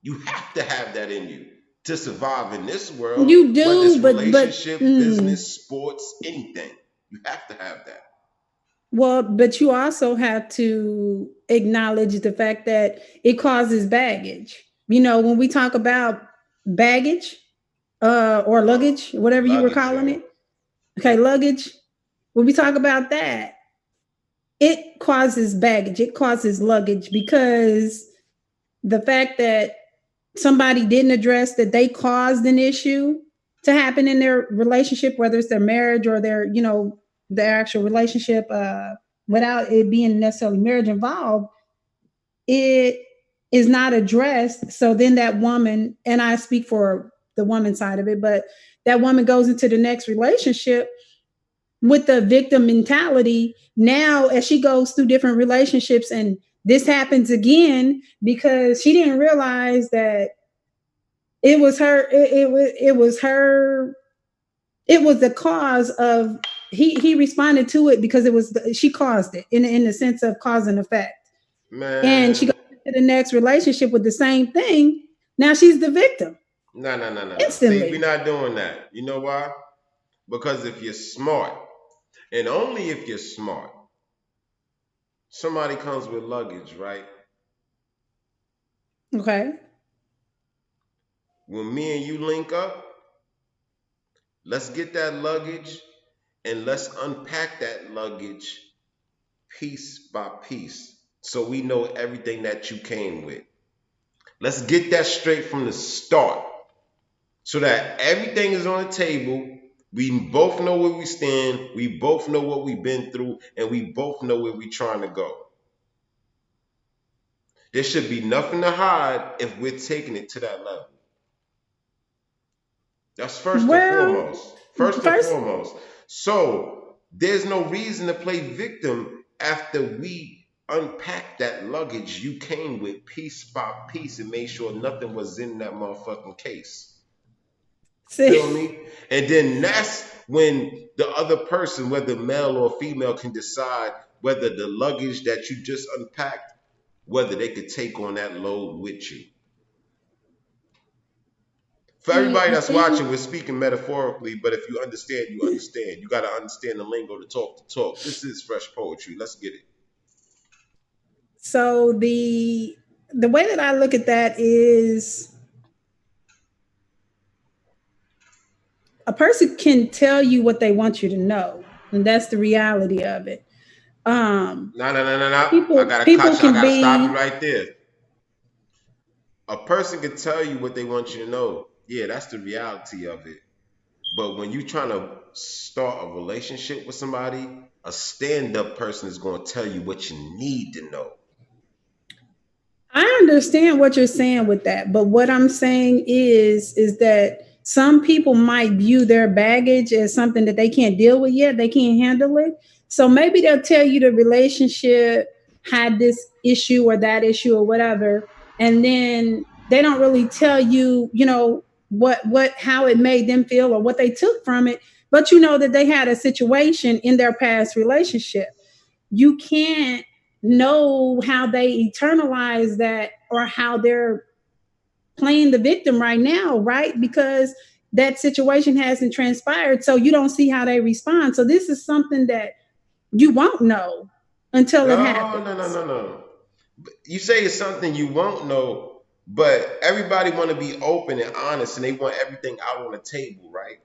[SPEAKER 1] You have to have that in you to survive in this world,
[SPEAKER 2] You
[SPEAKER 1] whether
[SPEAKER 2] do,
[SPEAKER 1] it's
[SPEAKER 2] but
[SPEAKER 1] relationship, business, sports, anything. You have to have that.
[SPEAKER 2] well, but you also have to acknowledge the fact that it causes baggage. When we talk about baggage, or
[SPEAKER 1] Oh,
[SPEAKER 2] luggage, whatever you were
[SPEAKER 1] luggage,
[SPEAKER 2] calling
[SPEAKER 1] yo.
[SPEAKER 2] it. Okay, luggage. When we talk about that, it causes baggage, it causes luggage because the fact that somebody didn't address that they caused an issue to happen in their relationship, whether it's their marriage or their actual relationship, without it being necessarily marriage involved, it is not addressed. So then that woman, and I speak for the woman side of it, but that woman goes into the next relationship with the victim mentality. Now as she goes through different relationships and this happens again because she didn't realize that it was her, it was the cause of, he responded to it because she caused it in the sense of cause and effect. And she
[SPEAKER 1] Man,
[SPEAKER 2] goes into the next relationship with the same thing. Now she's the victim
[SPEAKER 1] no, no, no, no, no. See, we're
[SPEAKER 2] instantly.
[SPEAKER 1] not doing that. You know why? Because if you're smart, and only if you're smart, somebody comes with luggage, right?
[SPEAKER 2] Okay.
[SPEAKER 1] When me and you link up, let's get that luggage and let's unpack that luggage piece by piece so we know everything that you came with. Let's get that straight from the start so that everything is on the table. We both know where we stand, we both know what we've been through, and we both know where we're trying to go. There should be nothing to hide if we're taking it to that level. That's first and
[SPEAKER 2] Well,
[SPEAKER 1] foremost. First and
[SPEAKER 2] first,
[SPEAKER 1] foremost. So there's no reason to play victim after we unpack that luggage you came with piece by piece and made sure nothing was in that motherfucking case. Feel
[SPEAKER 2] see,
[SPEAKER 1] me? And then that's when the other person, whether male or female, can decide whether the luggage that you just unpacked, whether they could take on that load with you. For
[SPEAKER 2] see
[SPEAKER 1] everybody
[SPEAKER 2] the
[SPEAKER 1] that's watching,
[SPEAKER 2] thing.
[SPEAKER 1] we're speaking metaphorically, but if you understand, you understand. You got to understand the lingo to talk the talk. This is fresh poetry. Let's get it.
[SPEAKER 2] So the the way that I look at that is a person can tell you what they want you to know, and that's the reality of it. Um,
[SPEAKER 1] No, no, no, no, no. I
[SPEAKER 2] people
[SPEAKER 1] gotta
[SPEAKER 2] people
[SPEAKER 1] cut you. I
[SPEAKER 2] can
[SPEAKER 1] gotta stop you
[SPEAKER 2] be
[SPEAKER 1] right there. A person can tell you what they want you to know. Yeah, that's the reality of it. But when you're trying to start a relationship with somebody, a stand-up person is going to tell you what you need to know.
[SPEAKER 2] I understand what you're saying with that, but what I'm saying is that some people might view their baggage as something that they can't deal with yet, they can't handle it. So maybe they'll tell you the relationship had this issue or that issue or whatever, and then they don't really tell you, what how it made them feel or what they took from it, but you know that they had a situation in their past relationship. You can't know how they internalize that or how they're playing the victim right now, right? Because that situation hasn't transpired. So you don't see how they respond. So this is something that you won't know until it
[SPEAKER 1] No, no, no,
[SPEAKER 2] happens.
[SPEAKER 1] no, no. You say it's something you won't know, but everybody want to be open and honest, and they want everything out on the table, right?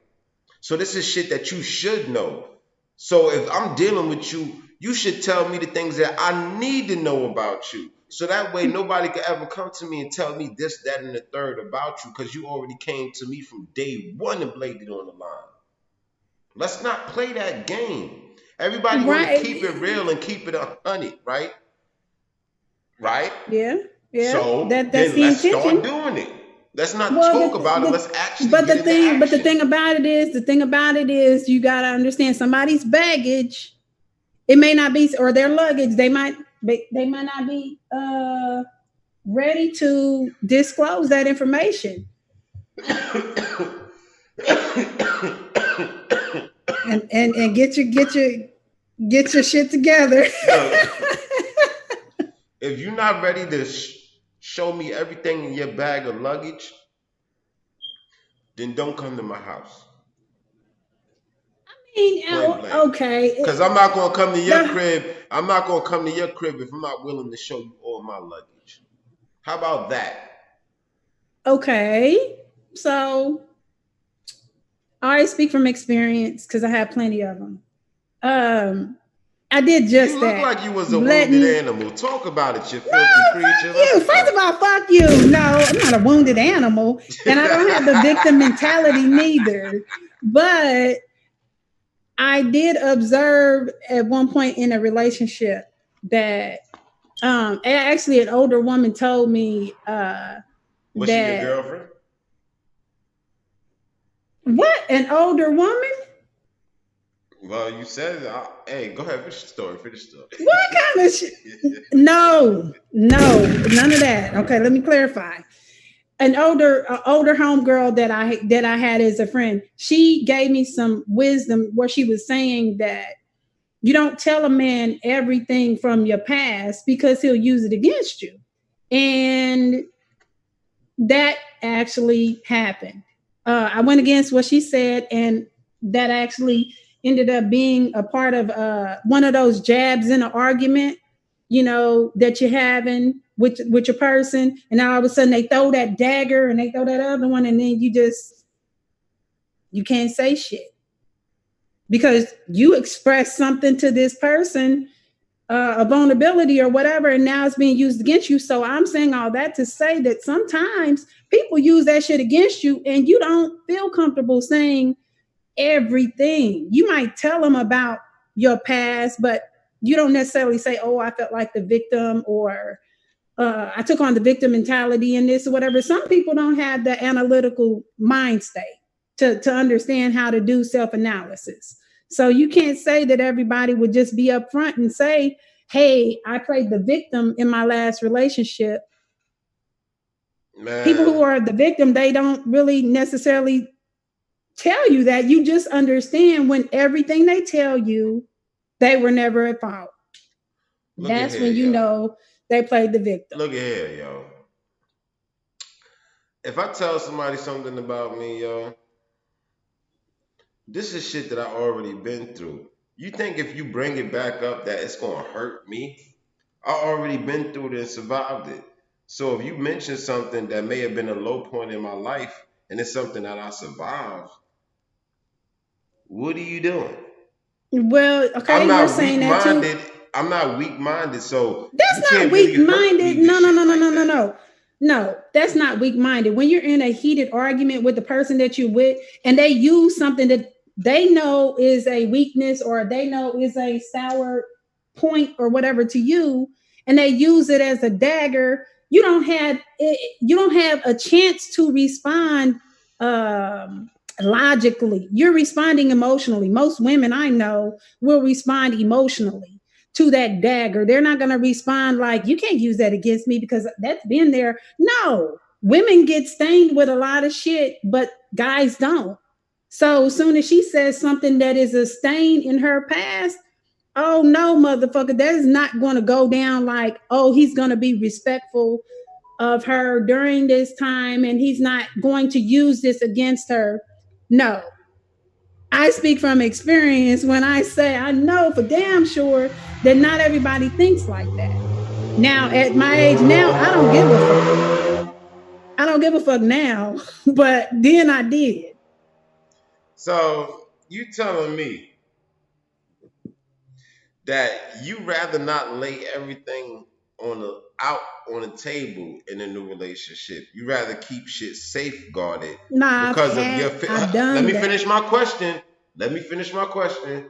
[SPEAKER 1] So this is shit that you should know. So if I'm dealing with you, you should tell me the things that I need to know about you. So that way nobody could ever come to me and tell me this, that, and the third about you because you already came to me from day one and laid it on the line. Let's not play that game. Everybody want to
[SPEAKER 2] Right.
[SPEAKER 1] keep it real and keep it 100, right? Right?
[SPEAKER 2] Yeah. Yeah.
[SPEAKER 1] So
[SPEAKER 2] That's
[SPEAKER 1] then
[SPEAKER 2] the
[SPEAKER 1] let's
[SPEAKER 2] intention.
[SPEAKER 1] start doing it. Let's not
[SPEAKER 2] Well,
[SPEAKER 1] talk about it. Let's actually
[SPEAKER 2] but
[SPEAKER 1] get into
[SPEAKER 2] the
[SPEAKER 1] action.
[SPEAKER 2] thing about it is, you got to understand somebody's baggage. It may not be, or their luggage. They might not be ready to disclose that information and get your shit together.
[SPEAKER 1] Look, if you're not ready to show me everything in your bag of luggage, then don't come to my house. Point blank. Cause
[SPEAKER 2] Okay.
[SPEAKER 1] I'm not gonna come to your
[SPEAKER 2] The-
[SPEAKER 1] crib. I'm not gonna come to your crib if I'm not willing to show you all my luggage. How about that?
[SPEAKER 2] okay. So I already speak from experience because I have plenty of them. Um, I did
[SPEAKER 1] You
[SPEAKER 2] just
[SPEAKER 1] look
[SPEAKER 2] that.
[SPEAKER 1] like you was a wounded
[SPEAKER 2] Letting
[SPEAKER 1] animal. Talk about it, you filthy
[SPEAKER 2] No,
[SPEAKER 1] creature.
[SPEAKER 2] fuck
[SPEAKER 1] Let's
[SPEAKER 2] you. First
[SPEAKER 1] go.
[SPEAKER 2] of all, fuck you. No, I'm not a wounded animal, and I don't have the victim mentality neither. But I did observe at one point in a relationship that actually an older woman told me
[SPEAKER 1] Was she your
[SPEAKER 2] that
[SPEAKER 1] girlfriend?
[SPEAKER 2] what an older woman.
[SPEAKER 1] Well, you said, hey, go ahead, finish the story. Finish the
[SPEAKER 2] What kind of shit? No, no, none of that. Okay, let me clarify. An older homegirl that I had as a friend, she gave me some wisdom where she was saying that you don't tell a man everything from your past because he'll use it against you. And that actually happened. I went against what she said, and that actually ended up being a part of one of those jabs in an argument, that you're having with your person, and now all of a sudden they throw that dagger and they throw that other one, and then you can't say shit because you expressed something to this person, a vulnerability or whatever, and now it's being used against you. So I'm saying all that to say that sometimes people use that shit against you, and you don't feel comfortable saying everything. You might tell them about your past, but you don't necessarily say, "Oh, I felt like the victim," or I took on the victim mentality in this or whatever. Some people don't have the analytical mind state to understand how to do self analysis. So you can't say that everybody would just be upfront and say, "Hey, I played the victim in my last relationship." People
[SPEAKER 1] Man,
[SPEAKER 2] who are the victim, they don't really necessarily tell you that. You just understand when everything they tell you, they were never at fault.
[SPEAKER 1] look at
[SPEAKER 2] That's
[SPEAKER 1] here,
[SPEAKER 2] when you
[SPEAKER 1] yo.
[SPEAKER 2] know they played the victim.
[SPEAKER 1] Look at here, yo. If I tell somebody something about me, yo, this is shit that I already been through. You think if you bring it back up that it's gonna hurt me? I already been through it and survived it. So if you mention something that may have been a low point in my life and it's something that I survived, what are you doing?
[SPEAKER 2] Well,
[SPEAKER 1] I'm
[SPEAKER 2] okay, you're
[SPEAKER 1] not
[SPEAKER 2] saying
[SPEAKER 1] weak
[SPEAKER 2] that too.
[SPEAKER 1] minded. I'm not weak minded, so
[SPEAKER 2] That's
[SPEAKER 1] you
[SPEAKER 2] not
[SPEAKER 1] can't really
[SPEAKER 2] weak
[SPEAKER 1] hurt
[SPEAKER 2] minded.
[SPEAKER 1] me with
[SPEAKER 2] No, no,
[SPEAKER 1] shit
[SPEAKER 2] no, no, no,
[SPEAKER 1] like
[SPEAKER 2] no,
[SPEAKER 1] that.
[SPEAKER 2] no. No, that's not weak minded. When you're in a heated argument with the person that you're with and they use something that they know is a weakness or they know is a sour point or whatever to you, and they use it as a dagger, you don't have a chance to respond logically. You're responding emotionally. Most women I know will respond emotionally to that dagger. They're not going to respond like, you can't use that against me because that's been there. No, women get stained with a lot of shit, but guys don't. So as soon as she says something that is a stain in her past, oh no, motherfucker, that is not going to go down like, oh, he's going to be respectful of her during this time and he's not going to use this against her. No, I speak from experience when I say I know for damn sure that not everybody thinks like that. Now, at my age now, I don't give a fuck. I don't give a fuck now, but then I did.
[SPEAKER 1] So you telling me that you rather not lay everything on the out on the table in a new relationship. You rather keep shit safeguarded
[SPEAKER 2] Nah,
[SPEAKER 1] because of your.
[SPEAKER 2] I've
[SPEAKER 1] Let
[SPEAKER 2] done
[SPEAKER 1] me finish
[SPEAKER 2] that.
[SPEAKER 1] my question. Let me finish my question.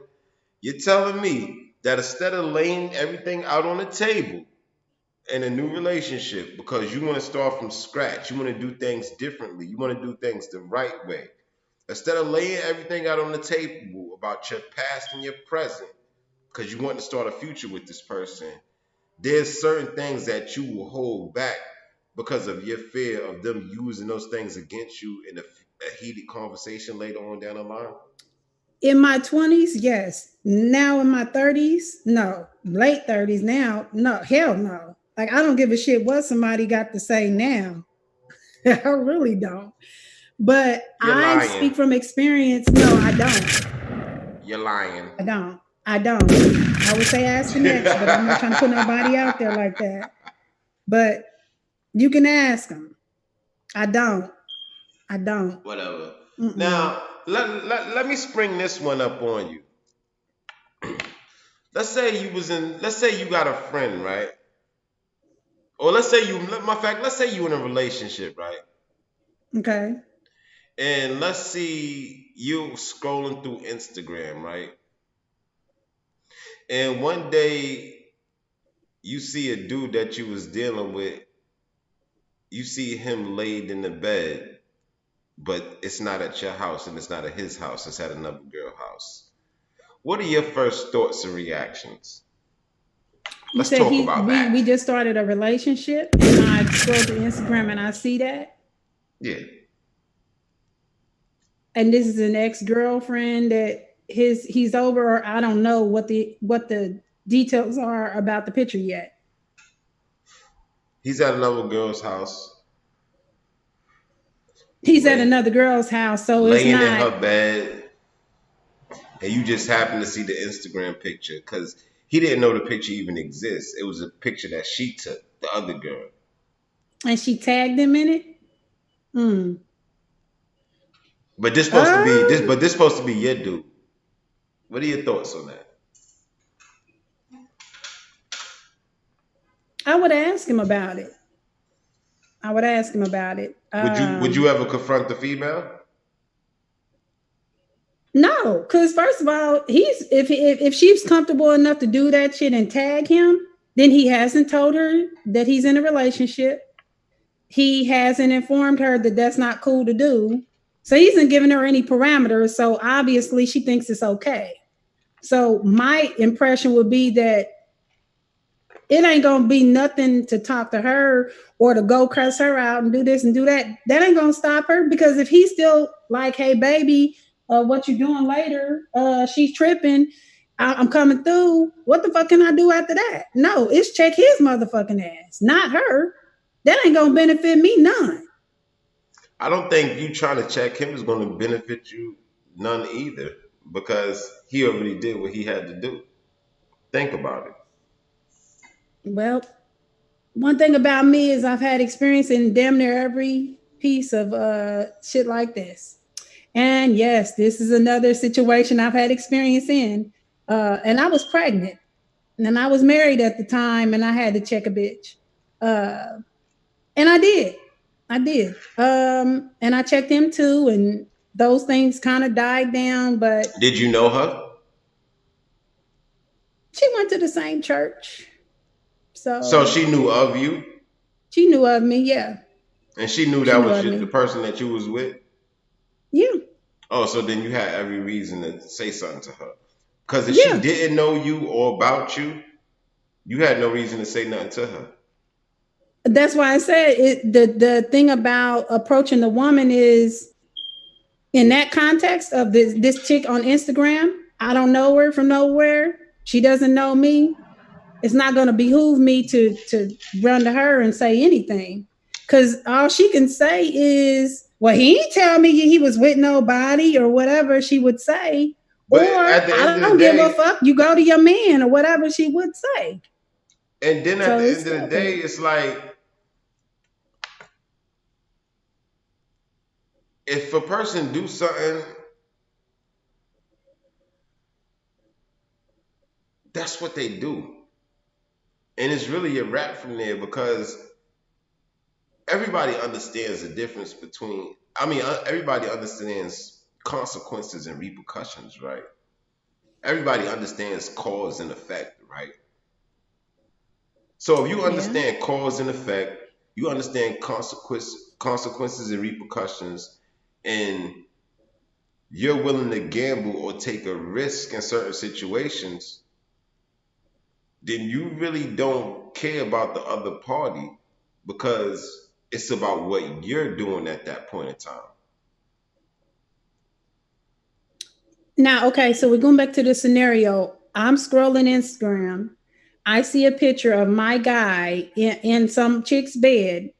[SPEAKER 1] You're telling me that instead of laying everything out on the table in a new relationship because you want to start from scratch, you want to do things differently, you want to do things the right way. Instead of laying everything out on the table about your past and your present, because you want to start a future with this person, there's certain things that you will hold back because of your fear of them using those things against you in a heated conversation later on down the line.
[SPEAKER 2] In my 20s, yes. Now in my 30s, no. Late 30s now, no. Hell no. Like, I don't give a shit what somebody got to say now. I really don't. But
[SPEAKER 1] You're
[SPEAKER 2] I
[SPEAKER 1] lying.
[SPEAKER 2] speak from experience. No, I don't.
[SPEAKER 1] You're lying.
[SPEAKER 2] I don't. I don't. I would say ask an ex, but I'm not trying to put nobody out there like that. But you can ask them. I don't. I don't.
[SPEAKER 1] Whatever.
[SPEAKER 2] Mm-mm.
[SPEAKER 1] Now, let me spring this one up on you. Let's say you got a friend, right? Or let's say you in a relationship, right?
[SPEAKER 2] Okay.
[SPEAKER 1] And let's see you scrolling through Instagram, right? And one day you see a dude that you was dealing with, you see him laid in the bed, but it's not at your house and it's not at his house, it's at another girl's house. What are your first thoughts and reactions?
[SPEAKER 2] You
[SPEAKER 1] Let's
[SPEAKER 2] said
[SPEAKER 1] talk about
[SPEAKER 2] we
[SPEAKER 1] that.
[SPEAKER 2] just started a relationship and I scroll through Instagram and I see that.
[SPEAKER 1] Yeah.
[SPEAKER 2] And this is an ex-girlfriend that he's over, or I don't know what the details are about the picture yet.
[SPEAKER 1] He's at another girl's house,
[SPEAKER 2] He's at
[SPEAKER 1] lay,
[SPEAKER 2] another girl's house, so it's
[SPEAKER 1] laying in
[SPEAKER 2] not.
[SPEAKER 1] her bed, and you just happen to see the Instagram picture because he didn't know the picture even exists. It was a picture that she took, the other girl.
[SPEAKER 2] And she tagged him in it. Hmm.
[SPEAKER 1] But this supposed to be this,
[SPEAKER 2] Um,
[SPEAKER 1] but this supposed to be your dude. What are your thoughts on that?
[SPEAKER 2] I would ask him about it. I would ask him about it.
[SPEAKER 1] Would you ever confront the female?
[SPEAKER 2] No, because first of all, he's if she's comfortable enough to do that shit and tag him, then he hasn't told her that he's in a relationship. He hasn't informed her that that's not cool to do. So he isn't giving her any parameters. So obviously she thinks it's okay. So my impression would be that it ain't gonna be nothing to talk to her or to go cuss her out and do this and do that. That ain't gonna stop her because if he's still like, hey baby, what you doing later? She's tripping. I'm coming through. What the fuck can I do after that? No, it's check his motherfucking ass, not her. That ain't gonna benefit me none.
[SPEAKER 1] I don't think you trying to check him is going to benefit you none either because he already did what he had to do. Think about it.
[SPEAKER 2] Well, One thing about me is I've had experience in damn near every piece of shit like this. And yes, this is another situation I've had experience in. And I was pregnant and I was married at the time and I had to check a bitch. Uh, and I did. I did. And I checked him too, and those things kind of died down, but
[SPEAKER 1] Did you know her?
[SPEAKER 2] she went to the same church.
[SPEAKER 1] So
[SPEAKER 2] So
[SPEAKER 1] she knew of you,
[SPEAKER 2] she knew of me. Yeah.
[SPEAKER 1] and she knew
[SPEAKER 2] She
[SPEAKER 1] that
[SPEAKER 2] knew
[SPEAKER 1] was
[SPEAKER 2] of
[SPEAKER 1] the
[SPEAKER 2] me.
[SPEAKER 1] person that you was with.
[SPEAKER 2] Yeah.
[SPEAKER 1] Oh, so then you had every reason to say something to her. Because if she
[SPEAKER 2] Yeah.
[SPEAKER 1] didn't know you or about you, you had no reason to say nothing to her.
[SPEAKER 2] That's why I said it. The thing about approaching the woman is in that context of this chick on Instagram. I don't know her from nowhere. She doesn't know me. It's not going to behoove me to run to her and say anything, because all she can say is, "Well, he didn't tell me he was with nobody," or whatever she would say,
[SPEAKER 1] But
[SPEAKER 2] or
[SPEAKER 1] at the
[SPEAKER 2] "I
[SPEAKER 1] end of the
[SPEAKER 2] don't give a
[SPEAKER 1] day,
[SPEAKER 2] fuck. You go to your man," or whatever she would say.
[SPEAKER 1] and then at
[SPEAKER 2] So
[SPEAKER 1] the
[SPEAKER 2] it's
[SPEAKER 1] end of the day,
[SPEAKER 2] stupid.
[SPEAKER 1] it's like if a person do something, that's what they do. And it's really a wrap from there because everybody understands the difference between, everybody understands consequences and repercussions, right? Everybody understands cause and effect, right? So if you
[SPEAKER 2] Yeah.
[SPEAKER 1] understand cause and effect, you understand consequences and repercussions, and you're willing to gamble or take a risk in certain situations, then you really don't care about the other party because it's about what you're doing at that point in time.
[SPEAKER 2] Now, okay, so we're going back to the scenario. I'm scrolling Instagram. I see a picture of my guy in some chick's bed.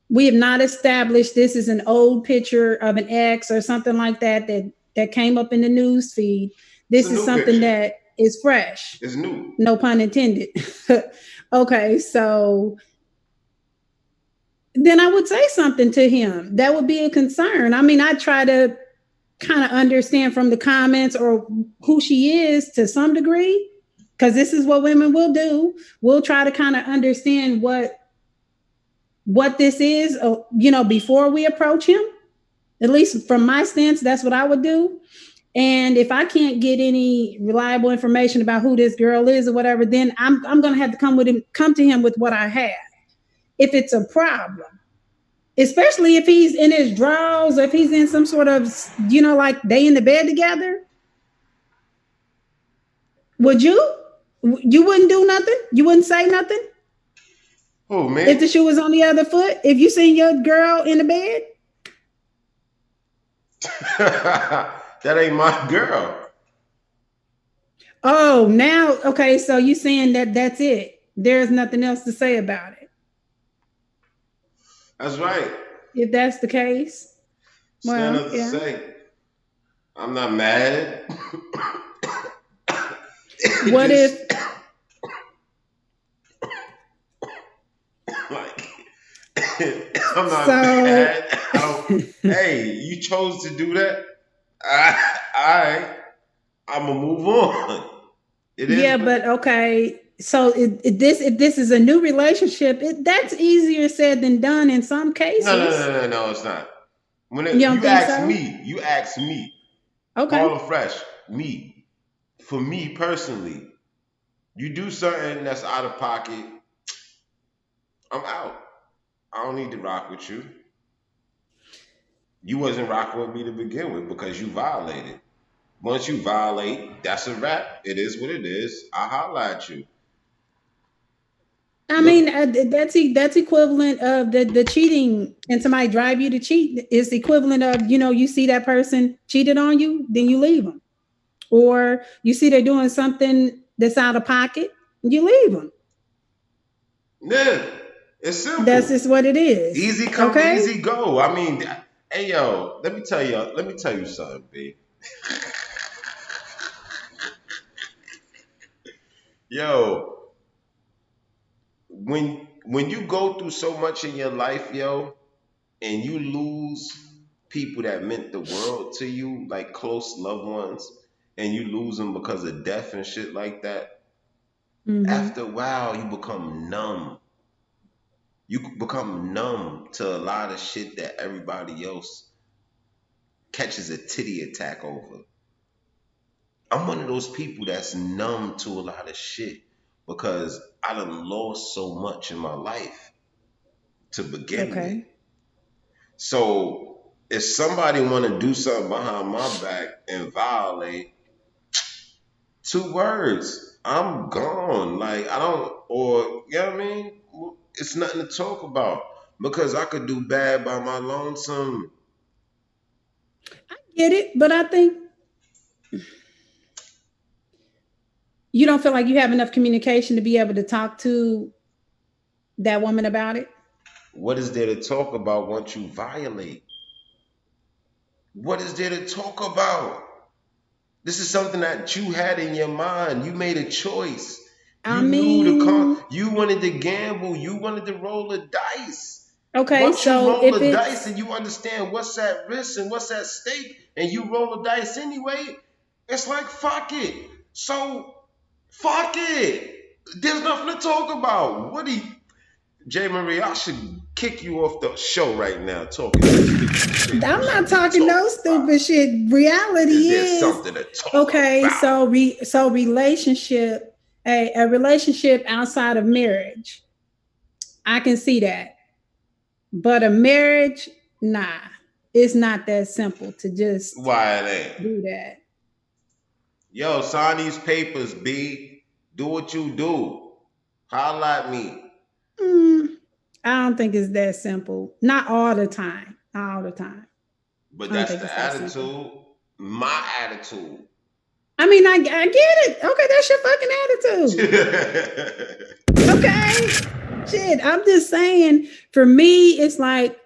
[SPEAKER 2] We have not established this is an old picture of an ex or something like that came up in the news feed.
[SPEAKER 1] It's a
[SPEAKER 2] This is
[SPEAKER 1] new
[SPEAKER 2] something
[SPEAKER 1] picture.
[SPEAKER 2] that is fresh.
[SPEAKER 1] It's new.
[SPEAKER 2] No pun intended. Okay, so then I would say something to him. That would be a concern. I mean, I try to kind of understand from the comments or who she is to some degree, because this is what women will do. We'll try to kind of understand what this is, before we approach him. At least from my stance, that's what I would do. And if I can't get any reliable information about who this girl is or whatever, then I'm gonna have to come to him with what I have. If it's a problem, especially if he's in his drawers, or if he's in some sort of, like they in the bed together, would you? You wouldn't do nothing. You wouldn't say nothing
[SPEAKER 1] Oh,
[SPEAKER 2] if the
[SPEAKER 1] me?
[SPEAKER 2] shoe was on the other foot. If you seen your girl in the bed,
[SPEAKER 1] That ain't my girl.
[SPEAKER 2] oh, now okay. So you saying that that's it? There's nothing else to say about it.
[SPEAKER 1] That's right.
[SPEAKER 2] If that's the case,
[SPEAKER 1] It's nothing
[SPEAKER 2] well,
[SPEAKER 1] else to
[SPEAKER 2] yeah.
[SPEAKER 1] say. I'm not mad. It
[SPEAKER 2] What if?
[SPEAKER 1] just like I'm not
[SPEAKER 2] So,
[SPEAKER 1] mad. I don't. Hey, you chose to do that. I I'm gonna move on. It is
[SPEAKER 2] yeah,
[SPEAKER 1] what.
[SPEAKER 2] but okay. So if this is a new relationship, that's easier said than done in some
[SPEAKER 1] No, no,
[SPEAKER 2] cases.
[SPEAKER 1] no, no, no. It's not.
[SPEAKER 2] You don't
[SPEAKER 1] You
[SPEAKER 2] think
[SPEAKER 1] ask
[SPEAKER 2] so?
[SPEAKER 1] me, you ask me,
[SPEAKER 2] Okay.
[SPEAKER 1] Harlem Fresh, me. For me personally, you do something that's out of pocket, I'm out. I don't need to rock with you. You wasn't rocking with me to begin with because you violated. Once you violate, that's a wrap. It is what it is. I holla at you.
[SPEAKER 2] I mean,
[SPEAKER 1] Look,
[SPEAKER 2] that's equivalent of the cheating, and somebody drive you to cheat. Is the equivalent of, you see that person cheated on you, then you leave them, or you see they're doing something that's out of pocket, you leave them.
[SPEAKER 1] yeah, it's
[SPEAKER 2] That's
[SPEAKER 1] simple.
[SPEAKER 2] just what it is.
[SPEAKER 1] Easy come,
[SPEAKER 2] Okay.
[SPEAKER 1] easy go. Hey yo, let me tell you something, B. Yo, when you go through so much in your life, yo, and you lose people that meant the world to you, like close loved ones, and you lose them because of death and shit like that,
[SPEAKER 2] Hmm.
[SPEAKER 1] after a while you become numb. You become numb to a lot of shit that everybody else catches a titty attack over. I'm one of those people that's numb to a lot of shit because I done lost so much in my life to begin with.
[SPEAKER 2] Okay.
[SPEAKER 1] So if somebody want to do something behind my back and violate, two words, I'm gone. Like I don't, or you know what I mean? It's nothing to talk about because I could do bad by my lonesome.
[SPEAKER 2] Get it, but I think you don't feel like you have enough communication to be able to talk to that woman about it.
[SPEAKER 1] What is there to talk about once you violate? What is there to talk about? This is something that you had in your mind. You made a choice.
[SPEAKER 2] I
[SPEAKER 1] You knew the
[SPEAKER 2] mean,
[SPEAKER 1] you wanted to gamble. You wanted to roll the dice.
[SPEAKER 2] okay,
[SPEAKER 1] Once you
[SPEAKER 2] so
[SPEAKER 1] roll
[SPEAKER 2] if
[SPEAKER 1] the dice
[SPEAKER 2] it's
[SPEAKER 1] and you understand what's at risk and what's at stake, and you roll the dice anyway, it's like fuck it. So fuck it. There's nothing to talk about. What do you, Jay Marie? I should kick you off the show right now talking that stupid shit.
[SPEAKER 2] I'm
[SPEAKER 1] You
[SPEAKER 2] not
[SPEAKER 1] should be
[SPEAKER 2] talking no
[SPEAKER 1] talking about.
[SPEAKER 2] stupid shit. Reality
[SPEAKER 1] Is there
[SPEAKER 2] is
[SPEAKER 1] something to talk
[SPEAKER 2] okay.
[SPEAKER 1] about?
[SPEAKER 2] So relationship, a relationship outside of marriage, I can see that. But a marriage, nah, it's not that simple to just
[SPEAKER 1] Why it ain't?
[SPEAKER 2] do that.
[SPEAKER 1] Yo, sign these papers, B. Do what you do. Holla at me.
[SPEAKER 2] Mm, I don't think it's that simple. Not all the time. Not all the time.
[SPEAKER 1] But
[SPEAKER 2] I don't
[SPEAKER 1] that's
[SPEAKER 2] think
[SPEAKER 1] the
[SPEAKER 2] it's that simple.
[SPEAKER 1] attitude. My attitude.
[SPEAKER 2] I mean, I get it. Okay, that's your fucking attitude. Okay. Shit, I'm just saying, for me, it's like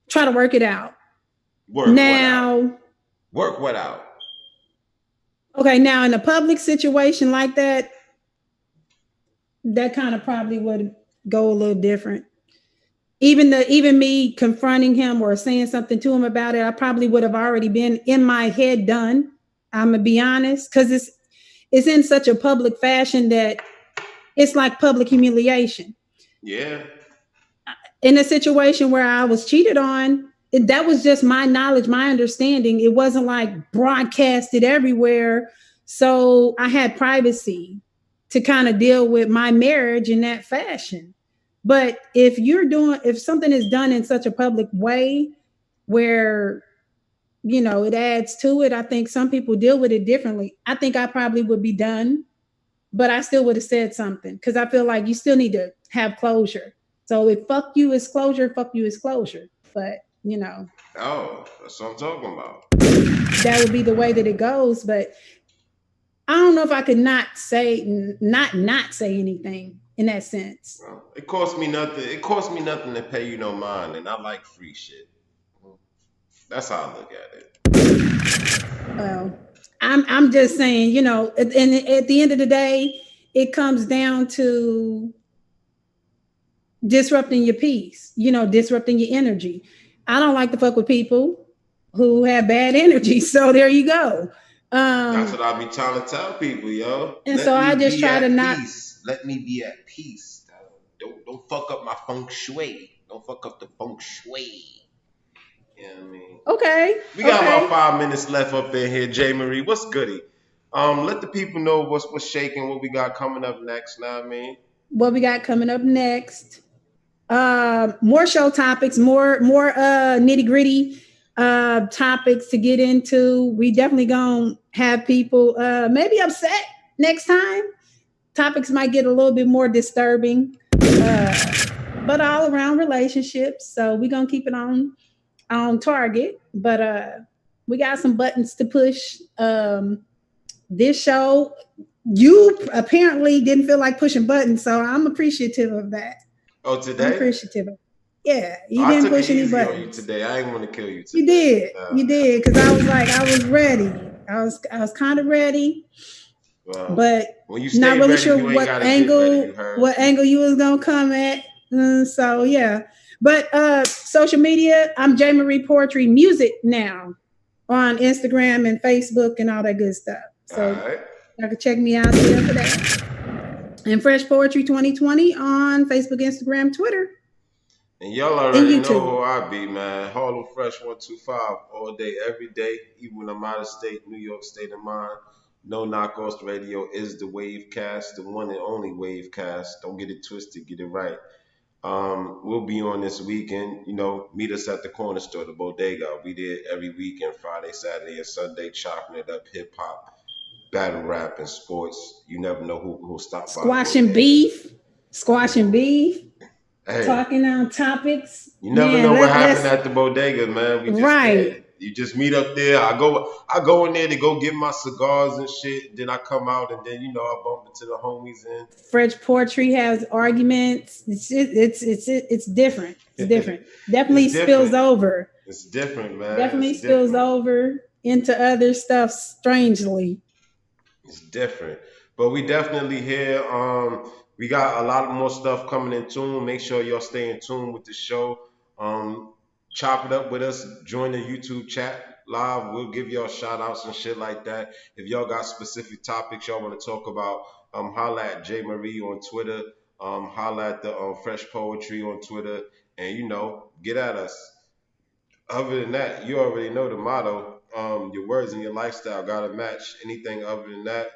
[SPEAKER 2] try to work it out.
[SPEAKER 1] Work what out?
[SPEAKER 2] Now,
[SPEAKER 1] Work what out?
[SPEAKER 2] okay, now in a public situation like that, that kind of probably would go a little different. Even me confronting him or saying something to him about it, I probably would have already been in my head done. I'm gonna be honest, because it's in such a public fashion that it's like public humiliation.
[SPEAKER 1] Yeah.
[SPEAKER 2] In a situation where I was cheated on, that was just my knowledge, my understanding. It wasn't like broadcasted everywhere. So I had privacy to kind of deal with my marriage in that fashion. But if something is done in such a public way where, it adds to it, I think some people deal with it differently. I think I probably would be done, but I still would have said something because I feel like you still need to have closure. So if fuck you is closure, fuck you is closure. But
[SPEAKER 1] Oh, that's what I'm talking about.
[SPEAKER 2] that would be the way that it goes. But I don't know if I could not say anything in that sense.
[SPEAKER 1] Well, it cost me nothing. It cost me nothing to pay you no mind, and I like free shit. That's how I look at it.
[SPEAKER 2] Well, I'm just saying, and at the end of the day, it comes down to disrupting your peace, disrupting your energy. I don't like to fuck with people who have bad energy. So there you go.
[SPEAKER 1] That's
[SPEAKER 2] Um,
[SPEAKER 1] what I be trying to tell people, yo.
[SPEAKER 2] and so
[SPEAKER 1] Let
[SPEAKER 2] I
[SPEAKER 1] me
[SPEAKER 2] just
[SPEAKER 1] be
[SPEAKER 2] try to
[SPEAKER 1] at
[SPEAKER 2] not,
[SPEAKER 1] peace. Let me be at peace. Don't fuck up my feng shui. Don't fuck up the feng shui. You know what I mean?
[SPEAKER 2] okay,
[SPEAKER 1] We got about
[SPEAKER 2] okay.
[SPEAKER 1] 5 minutes left up in here, Jay Marie. What's goody? Let the people know what's shaking, what we got coming up next. Know what I mean?
[SPEAKER 2] What we got coming up next? More show topics, more nitty gritty topics to get into. We definitely gonna have people maybe upset next time. Topics might get a little bit more disturbing, but all around relationships. So we're gonna keep it on target. But we got some buttons to push. This show, you apparently didn't feel like pushing buttons, so I'm appreciative of that.
[SPEAKER 1] Oh,
[SPEAKER 2] I'm
[SPEAKER 1] today?
[SPEAKER 2] appreciative of. Yeah, you
[SPEAKER 1] I
[SPEAKER 2] didn't
[SPEAKER 1] took it
[SPEAKER 2] push any
[SPEAKER 1] easy on you
[SPEAKER 2] buttons.
[SPEAKER 1] today. I didn't want to kill you
[SPEAKER 2] You
[SPEAKER 1] today.
[SPEAKER 2] did, you did, because I was ready. I was kind of ready.
[SPEAKER 1] Well,
[SPEAKER 2] but
[SPEAKER 1] when you
[SPEAKER 2] not
[SPEAKER 1] stay
[SPEAKER 2] really
[SPEAKER 1] ready,
[SPEAKER 2] sure
[SPEAKER 1] you ain't gotta get ready. You heard?
[SPEAKER 2] what angle you was gonna come at. So yeah, but social media, I'm J Marie Poetry Music now on Instagram and Facebook and all that good stuff.
[SPEAKER 1] All
[SPEAKER 2] So
[SPEAKER 1] right.
[SPEAKER 2] y'all can check me out there for that. And Fresh Poetry 2020 on Facebook, Instagram, Twitter,
[SPEAKER 1] And y'all
[SPEAKER 2] and
[SPEAKER 1] already know
[SPEAKER 2] YouTube.
[SPEAKER 1] who I be, man. Harlem Fresh 125 all day, every day, even when I'm out of state, New York State of mind. No knockoffs radio is the Wavecast, the one and only Wavecast. Don't get it twisted, get it right. We'll be on this weekend. You know, meet us at the corner store, the Bodega. We there every weekend, Friday, Saturday, and Sunday, chopping it up, hip hop, battle rap, and sports. You never know who'll stop by the
[SPEAKER 2] Squashing
[SPEAKER 1] Bodega.
[SPEAKER 2] beef, squashing beef,
[SPEAKER 1] Hey,
[SPEAKER 2] talking on topics.
[SPEAKER 1] you never
[SPEAKER 2] Man,
[SPEAKER 1] know what happened
[SPEAKER 2] let's
[SPEAKER 1] at the bodega, man. We just
[SPEAKER 2] right.
[SPEAKER 1] there. You just meet up there. I go in there to go get my cigars and shit. Then I come out and then I bump into the homies
[SPEAKER 2] French poetry has arguments. It's different. It's
[SPEAKER 1] and
[SPEAKER 2] different.
[SPEAKER 1] it's
[SPEAKER 2] Definitely spills
[SPEAKER 1] different.
[SPEAKER 2] over.
[SPEAKER 1] It's different, man.
[SPEAKER 2] Definitely
[SPEAKER 1] It's
[SPEAKER 2] spills
[SPEAKER 1] different.
[SPEAKER 2] over into other stuff strangely.
[SPEAKER 1] It's different. But we definitely here. We got a lot more stuff coming in tune. Make sure y'all stay in tune with the show. Chop it up with us. Join the YouTube chat live. We'll give y'all shout outs and shit like that. If y'all got specific topics y'all want to talk about, holla at J Marie on Twitter. Holla at the Fresh Poetry on Twitter. And get at us. Other than that, you already know the motto. Your words and your lifestyle gotta match. Anything other than that,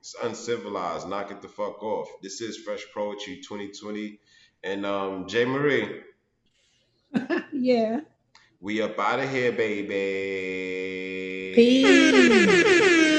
[SPEAKER 1] it's uncivilized. Knock it the fuck off. This is Fresh Poetry 2020. And Jay Marie,
[SPEAKER 2] Yeah.
[SPEAKER 1] we up out of here, baby.
[SPEAKER 2] Peace.